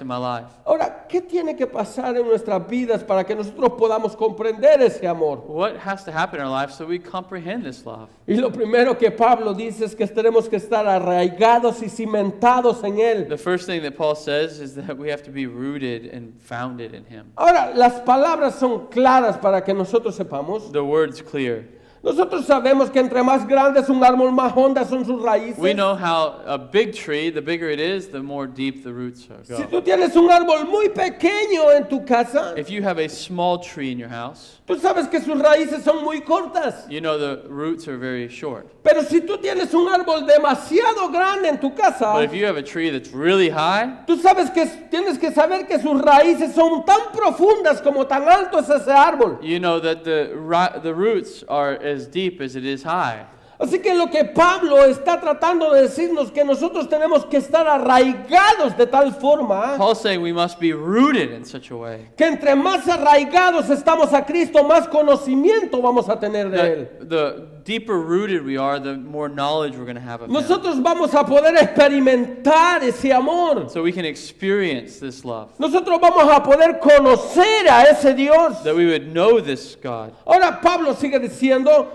in my life? Ahora, ¿qué tiene que pasar en nuestras vidas para que nosotros podamos comprender ese amor? What has to happen in our life so we comprehend this love? Y lo primero que Pablo dice es que tenemos que estar arraigados y cimentados en Él. The first thing that Paul says is that we have to be rooted and founded in Him. Ahora, las palabras son claras para que nosotros sepamos. The word's clear. Nosotros sabemos que entre más grande es un árbol, más hondas son sus raíces. We know how a big tree, the bigger it is, the more deep the roots Si go. tú tienes un árbol muy pequeño en tu casa, If you have a small tree in your house, tú sabes que sus raíces son muy cortas. you know the roots are very short. Pero si tú tienes un árbol demasiado grande en tu casa, But if you have a tree that's really high, tú sabes que tienes que saber que sus raíces son tan profundas como tan alto es ese árbol. you know that the roots are as deep as it is high. Así que lo que Pablo está tratando de decirnos que nosotros tenemos que estar arraigados de tal forma Paul's saying we must be rooted in such a way que entre más arraigados estamos a Cristo, más conocimiento vamos a tener de Él. that the deeper rooted we are, the more knowledge we're going to have of Him. Nosotros vamos a poder experimentar ese amor. So we can experience this love. Nosotros vamos a poder conocer a ese Dios. That we would know this God. Ahora Pablo sigue diciendo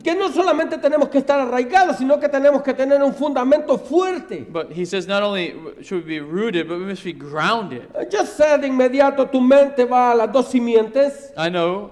que no solamente tenemos que estar arraigados, sino que tenemos que tener un fundamento fuerte. But he says not only should we be rooted, but we must be grounded. Yo sé, de inmediato tu mente va a las dos simientes. I know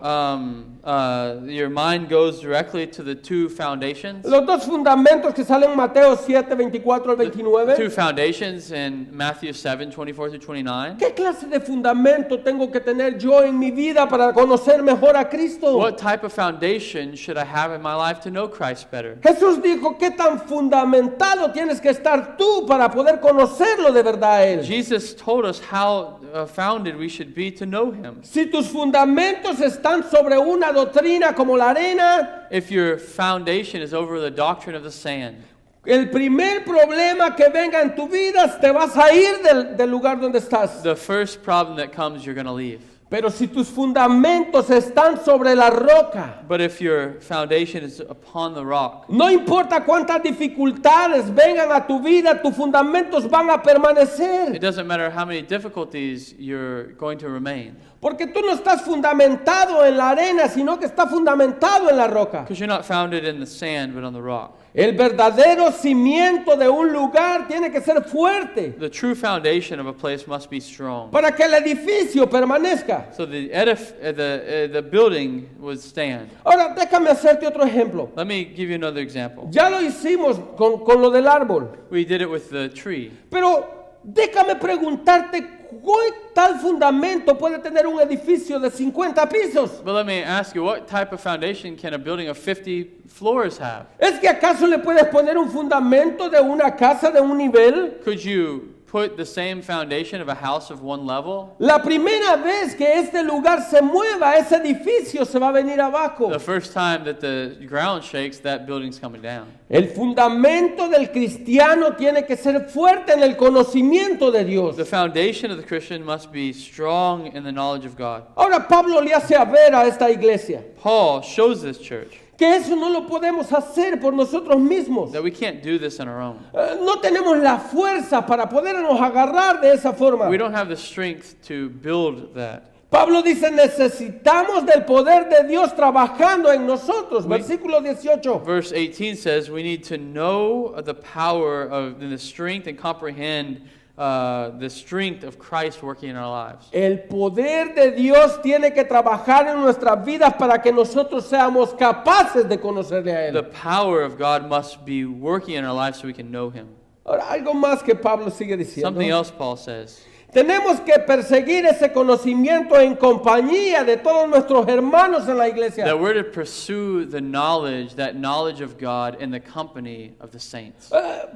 your mind goes directly to the two foundations. Los dos fundamentos que salen en Mateo 7, 24 al The two 29. foundations in Matthew 7, 24 through 29. ¿Qué clase de fundamento tengo que tener yo en mi vida para conocer mejor a Cristo? What type of foundation should I have in my life to know Christ better? Jesús dijo, ¿qué tan fundamentado tienes que estar tú para poder conocerlo de verdad a Él? Jesus told us how founded we should be to know Him. Si tus fundamentos están sobre una doctrina como la arena, If your foundation is over the doctrine of the sand, el primer problema que venga en tu vida, te vas a ir del lugar donde estás. the first problem that comes, you're going to leave. Pero si tus fundamentos están sobre la roca, But if your foundation is upon the rock, no importa cuántas dificultades vengan a tu vida, tus fundamentos van a it permanecer. doesn't matter how many difficulties you're going to remain. Porque tú no estás fundamentado en la arena, sino que estás fundamentado en la roca. Because you're not founded in the sand, but on the rock. El verdadero cimiento de un lugar tiene que ser fuerte The true foundation of a place must be strong. para que el edificio permanezca. So the building would stand. Ahora, déjame hacerte otro ejemplo. Let me give you another example. Ya lo hicimos con lo del árbol. We did it with the tree. Pero déjame preguntarte, ¿cuál tal fundamento puede tener un edificio de 50 pisos? But let me ask you, what type of foundation can a building of 50 floors have? ¿Es que acaso le puedes poner un fundamento de una casa de un nivel? Could you put the same foundation of a house of one level? La primera vez que este lugar se mueva, ese edificio se va a venir abajo. The first time that the ground shakes, that building's coming down. El fundamento del cristiano tiene que ser fuerte en el conocimiento de Dios. The foundation of the Christian must be strong in the knowledge of God. Ahora Pablo le hace ver a esta iglesia Paul shows this church que eso no lo podemos hacer por nosotros mismos. that we can't do this on our own. No tenemos la fuerza para podernos agarrar de esa forma. We don't have the strength to build that. Pablo dice, necesitamos del poder de Dios trabajando en nosotros. Versículo 18. Verse 18 says we need to know the power of and the strength and comprehend the strength of Christ working in our lives. El poder de Dios tiene que trabajar en nuestras vidas para que nosotros seamos capaces de conocerle a The Él. power of God must be working in our lives so we can know Him. Ahora, algo más que Pablo sigue diciendo. Something else Paul says. Tenemos que perseguir ese conocimiento en compañía de todos nuestros hermanos en la iglesia. That we're to pursue the knowledge, that knowledge of God in the company of the saints.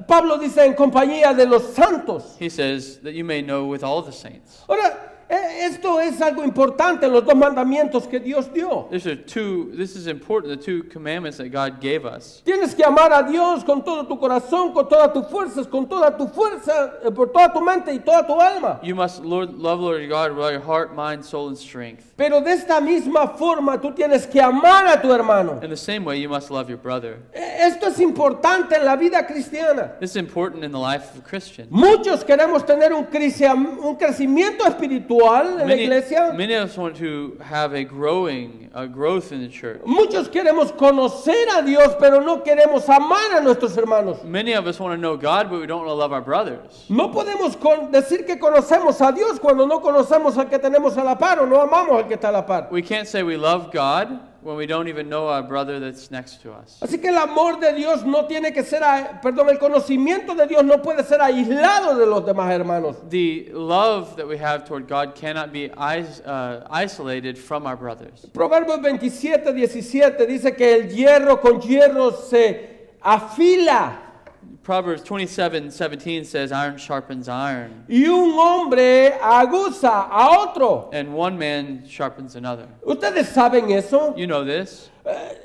Pablo dice en compañía de los santos. He says that you may know with all the saints. Ahora, esto es algo importante en los dos mandamientos que Dios dio. This is important, the two commandments that God gave us. Tienes que amar a Dios con todo tu corazón, con todas tus fuerzas, con toda tu fuerza, por toda tu mente y toda tu alma. You must love Lord God with all your heart, mind, soul, and strength. Pero de esta misma forma tú tienes que amar a tu hermano. In the same way, you must love your brother. Esto es importante en la vida cristiana. This is important in the life of a Christian. Muchos queremos tener un crecimiento espiritual en la iglesia. Many of us want to have a growth in the church. Muchos queremos conocer a Dios, pero no queremos amar a nuestros hermanos. Many of us want to know God, but we don't want to love our brothers. No podemos decir que conocemos a Dios cuando no conocemos al que tenemos a la par o no amamos al que está a la par. We can't say we love God when we don't even know our brother that's next to us. Así que el amor de Dios no tiene que ser, el conocimiento de Dios no puede ser aislado de los demás hermanos. The love that we have toward God cannot be isolated from our brothers. Proverbios 27:17 dice que el hierro con hierro se afila. Proverbs 27:17 says, "Iron sharpens iron, Y un hombre aguza a otro. and one man sharpens another." ¿Ustedes saben eso? You know this.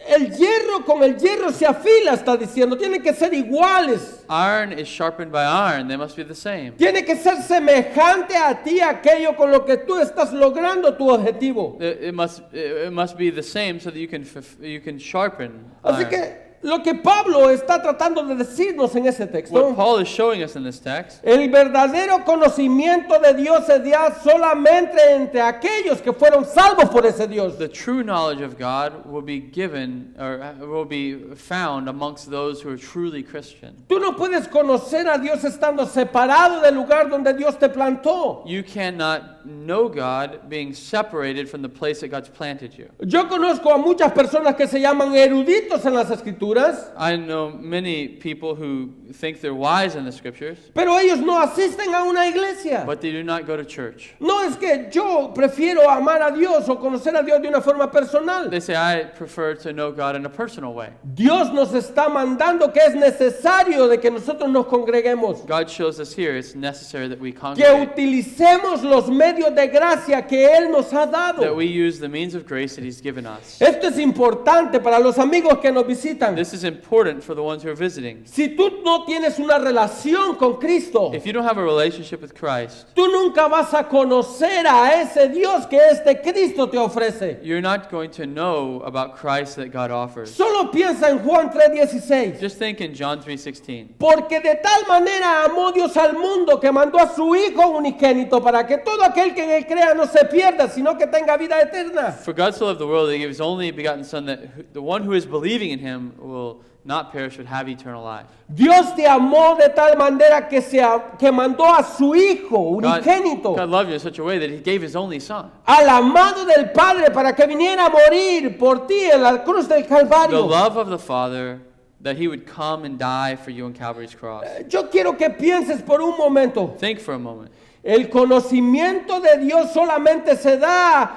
El hierro con el hierro se afila, está diciendo. Tienen que ser iguales. Iron is sharpened by iron. They must be the same. Tiene que ser semejante a ti aquello con lo que tú estás logrando tu objetivo. It must be the same so that you can sharpen Así iron. que lo que Pablo está tratando de decirnos en ese What texto, Paul is showing us in this text, el verdadero conocimiento de Dios se da solamente entre aquellos que fueron salvos por ese Dios. the true knowledge of God will be given or will be found amongst those who are truly Christian. Tú no puedes conocer a Dios estando separado del lugar donde Dios te plantó. You cannot know God being separated from the place that God's planted you. Yo conozco a muchas personas que se llaman eruditos en las escrituras, I know many people who think they're wise in the scriptures, pero ellos no asisten a una iglesia. but they do not go to church. No es que yo prefiero amar a Dios o conocer a Dios de una forma personal. They say, I prefer to know God in a personal way. Dios nos está mandando que es necesario de que nosotros nos congreguemos, God shows us here it's necessary that we que congregate, utilicemos los medios de gracia que Él nos ha that dado. we use the means of grace that He's given us. Esto es importante para los amigos que nos visitan. This is important for the ones who are visiting. Si tú no tienes una relación con Cristo, If you don't have a relationship with Christ, tú nunca vas a conocer a ese Dios que este Cristo te ofrece. you're not going to know about Christ that God offers. Solo piensa en Juan 3:16. Just think in John 3:16. Porque de tal manera amó Dios al mundo que mandó a su Hijo unigénito para que todo aquel que en él crea no se pierda, sino que tenga vida eterna. For God so loved the world that He gave His only begotten Son, that the one who is believing in Him will not perish but have eternal life. Dios te amó de tal manera que mandó a su Hijo unigénito, God loved you in such a way that He gave His only Son. al amado del Padre, para que viniera a morir por ti en la cruz del The Calvario. love of the Father, that He would come and die for you on Calvary's cross. Yo quiero que pienses por un momento. Think for a moment. El conocimiento de Dios solamente se da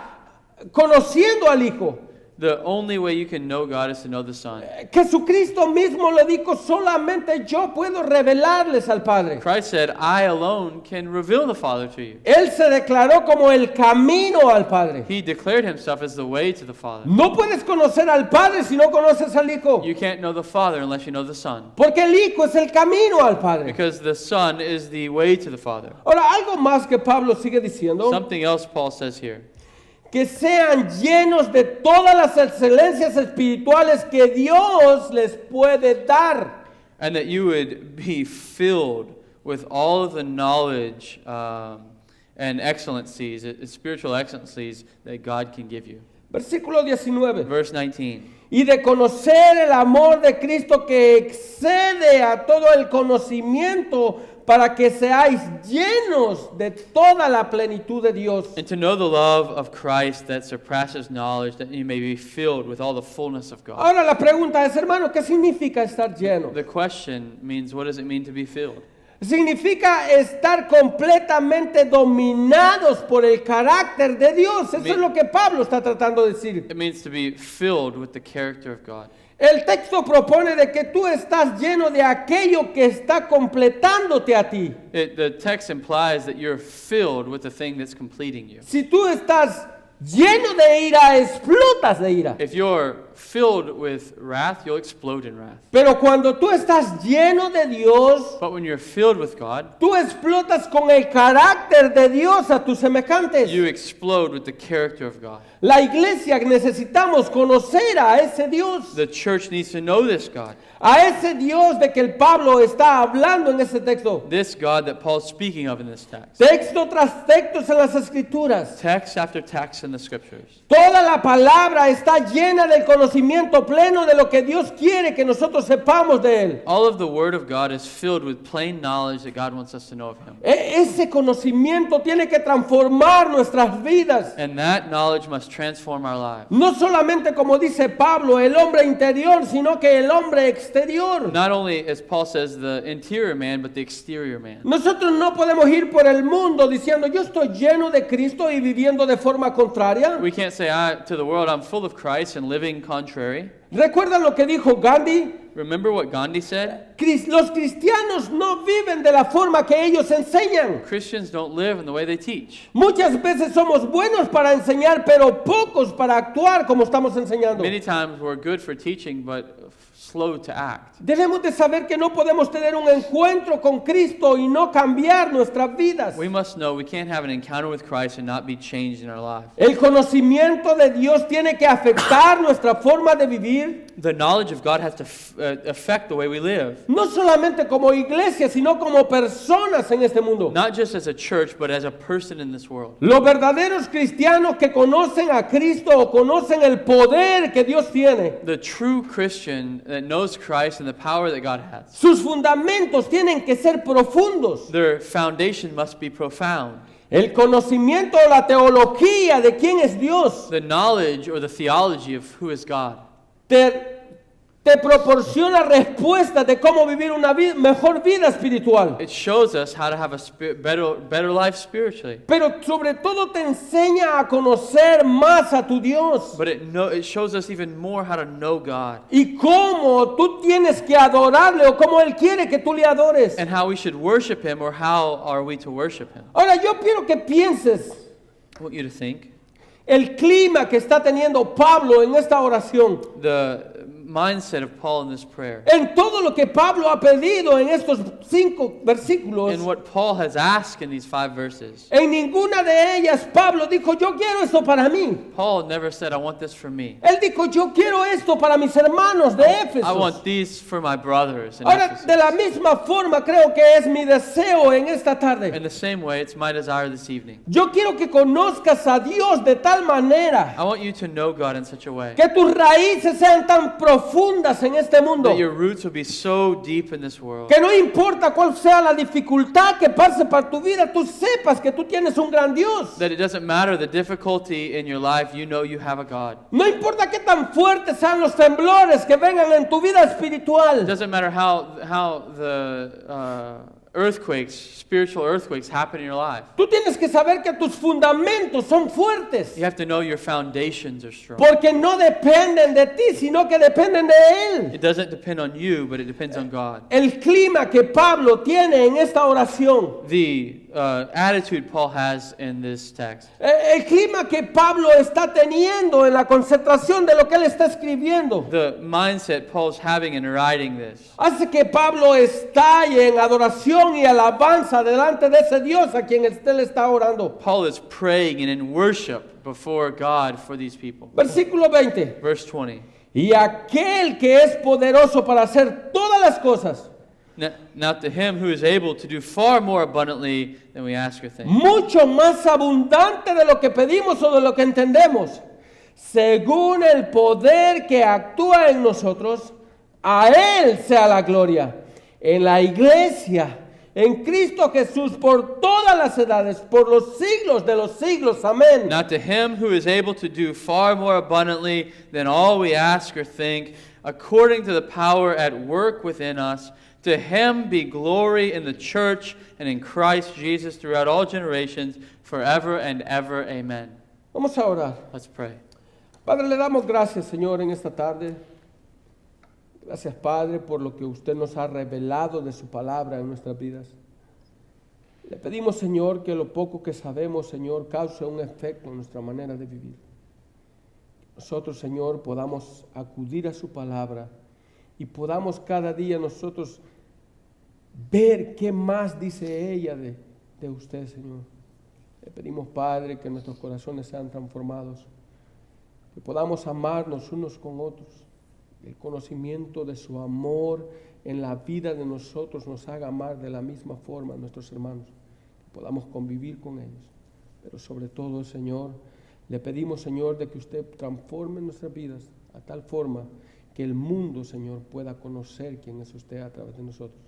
conociendo al Hijo. The only way you can know God is to know the Son. Jesucristo mismo lo dijo, solamente yo puedo revelarles al Padre. Christ said, I alone can reveal the Father to you. Él se declaró como el camino al Padre. He declared Himself as the way to the Father. No puedes conocer al Padre si no conoces al Hijo, You can't know the Father unless you know the Son, porque el Hijo es el camino al Padre. because the Son is the way to the Father. Ahora, algo más que Pablo sigue diciendo, Something else Paul says here. que sean llenos de todas las excelencias espirituales que Dios les puede dar. And that you would be filled with all of the knowledge and excellencies, spiritual excellencies that God can give you. Versículo 19. Verse 19. Y de conocer el amor de Cristo que excede a todo el conocimiento, para que seáis llenos de toda la plenitud de Dios. And to know the love of Christ that surpasses knowledge, that you may be filled with all the fullness of God. Ahora la pregunta es, hermano, ¿qué significa estar lleno? The question means, what does it mean to be filled? Significa estar completamente dominados por el carácter de Dios. Eso es lo que Pablo está tratando de decir. It means to be filled with the character of God. El texto propone de que tú estás lleno de aquello que está completándote a ti. The text implies that you're filled with the thing that's completing you. Si tú estás lleno de ira, explotas de ira. If you're filled with wrath, you'll explode in wrath. Pero cuando tú estás lleno de Dios, But when you're filled with God, tú explotas con el carácter de Dios a tus semejantes. you explode with the character of God. La iglesia necesitamos conocer a ese Dios. The church needs to know this God. A ese Dios de que el Pablo está hablando en ese texto. This God that Paul's speaking of in this text. Texto tras textos en las escrituras. Text after text in the scriptures. Toda la palabra está llena del conocimiento pleno de lo que Dios quiere que nosotros sepamos de Él. All of the Word of God is filled with plain knowledge that God wants us to know of Him. Ese conocimiento tiene que transformar nuestras vidas. And that knowledge must transform our lives. No solamente como dice Pablo, el hombre interior, sino que el hombre exterior. Not only, as Paul says, the interior man, but the exterior man. Nosotros no podemos ir por el mundo diciendo yo estoy lleno de Cristo y viviendo de forma contraria. We can't say to the world, I'm full of Christ and living contrary. ¿Recuerdan lo que dijo Gandhi? remember what Gandhi said? Los cristianos no viven de la forma que ellos enseñan. Christians don't live in the way they teach. Muchas veces somos buenos para enseñar, pero pocos para actuar como estamos enseñando. Many times we're good for teaching, but slow to act. Debemos de saber que no podemos tener un encuentro con Cristo y no cambiar nuestras vidas. We must know we can't have an encounter with Christ and not be changed in our life. El conocimiento de Dios tiene que afectar nuestra forma de vivir. The knowledge of God has to affect the way we live. No solamente como iglesia, sino como personas en este mundo. Not just as a church, but as a person in this world. Los verdaderos cristianos que conocen a Cristo o conocen el poder que Dios tiene, The true Christian that knows Christ and the power that God has, sus fundamentos tienen que ser profundos. their foundation must be profound. El conocimiento o la teología de quién es Dios The knowledge or the theology of who is God te proporciona respuestas de cómo vivir una mejor vida espiritual. it shows us how to have a better life spiritually. Pero sobre todo te enseña a conocer más a tu Dios. But it shows us even more how to know God Y cómo tú tienes que adorarle o cómo Él quiere que tú le adores. and how we should worship Him, or how are we to worship Him. Ahora yo quiero que pienses I want you to think el clima que está teniendo Pablo en esta oración. the mindset of Paul in this prayer En todo lo que Pablo ha pedido en estos 5 versículos. and what Paul has asked in these 5 verses. En ninguna de ellas Pablo dijo, yo quiero esto para mí. Paul never said, I want this for me. Él dijo, yo quiero esto para mis hermanos de I Éfeso. want these for my brothers in Ahora, Ephesus. de la misma forma creo que es mi deseo en esta tarde. In the same way, it's my desire this evening. Yo quiero que conozcas a Dios de tal manera I want you to know God in such a way que tus raíces sean tan profundas en este mundo that your roots will be so deep in this world que no importa cuál sea la dificultad que pase para tu vida, tú sepas que tú tienes un gran Dios. that it doesn't matter the difficulty in your life, you know you have a God. No importa qué tan fuertes sean los temblores que vengan en tu vida It espiritual. doesn't matter how the earthquakes, spiritual earthquakes happen in your life. Tú tienes que saber que tus fundamentos son fuertes. You have to know your foundations are strong. Porque no dependen de ti, sino que dependen de Él. It doesn't depend on you, but it depends on God. El clima que Pablo tiene en esta oración, The attitude Paul has in this text, el clima que Pablo está teniendo en la concentración de lo que él está escribiendo, the mindset Paul's having in writing this, hace que Pablo estalle en adoración y alabanza delante de ese Dios a quien él está orando. Paul is praying and in worship before God for these people. Versículo 20. Verse 20. Y aquel que es poderoso para hacer todas las cosas, Now to him who is able to do far more abundantly than we ask or think, mucho más abundante de lo que pedimos o de lo que entendemos, según el poder que actúa en nosotros, a Él sea la gloria, en la iglesia, en Cristo Jesús, por todas las edades, por los siglos de los siglos. Amén. Now to him who is able to do far more abundantly than all we ask or think, according to the power at work within us, to him be glory in the church and in Christ Jesus throughout all generations, forever and ever. Amen. Vamos a orar. Let's pray. Padre, le damos gracias, Señor, en esta tarde. Gracias, Padre, por lo que usted nos ha revelado de su palabra en nuestras vidas. Le pedimos, Señor, que lo poco que sabemos, Señor, cause un efecto en nuestra manera de vivir. Nosotros, Señor, podamos acudir a su palabra y podamos cada día nosotros ver qué más dice ella de usted, Señor. Le pedimos, Padre, que nuestros corazones sean transformados, que podamos amarnos unos con otros. El conocimiento de su amor en la vida de nosotros nos haga amar de la misma forma a nuestros hermanos, que podamos convivir con ellos. Pero sobre todo, Señor, le pedimos, Señor, de que usted transforme nuestras vidas a tal forma que el mundo, Señor, pueda conocer quién es usted a través de nosotros.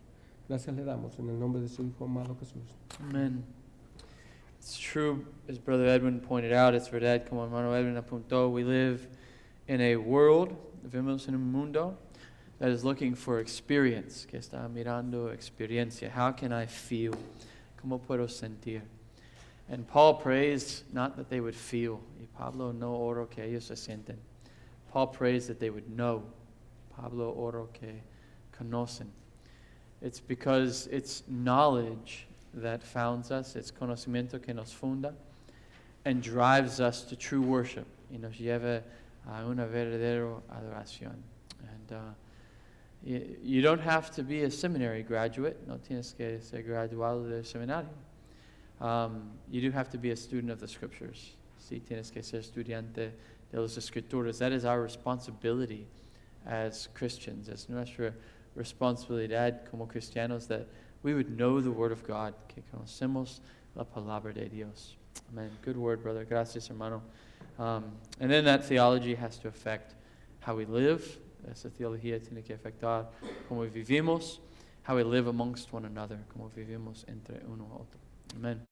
Gracias le damos en el nombre de su Hijo amado Jesús. Amen. It's true, as Brother Edwin pointed out, it's verdad, como hermano Edwin apuntó, we live in a world, vivimos en un mundo that is looking for experience, que está mirando experiencia. How can I feel? ¿Cómo puedo sentir? And Paul prays not that they would feel. Y Pablo no oro que ellos se sienten. Paul prays that they would know. Pablo oro que conocen. It's because it's knowledge that founds us, it's conocimiento que nos funda and drives us to true worship y nos lleva a una verdadera adoración. And you don't have to be a seminary graduate, no tienes que ser graduado del seminario. You do have to be a student of the scriptures. Sí, tienes que ser estudiante de las escrituras. That is our responsibility as Christians. Es nuestra responsabilidad como cristianos that we would know the Word of God, que conocemos la palabra de Dios. Amen. Good word, brother. Gracias, hermano. And then that theology has to affect how we live. Esa teología tiene que afectar cómo vivimos, how we live amongst one another, cómo vivimos entre uno y otro. Amen.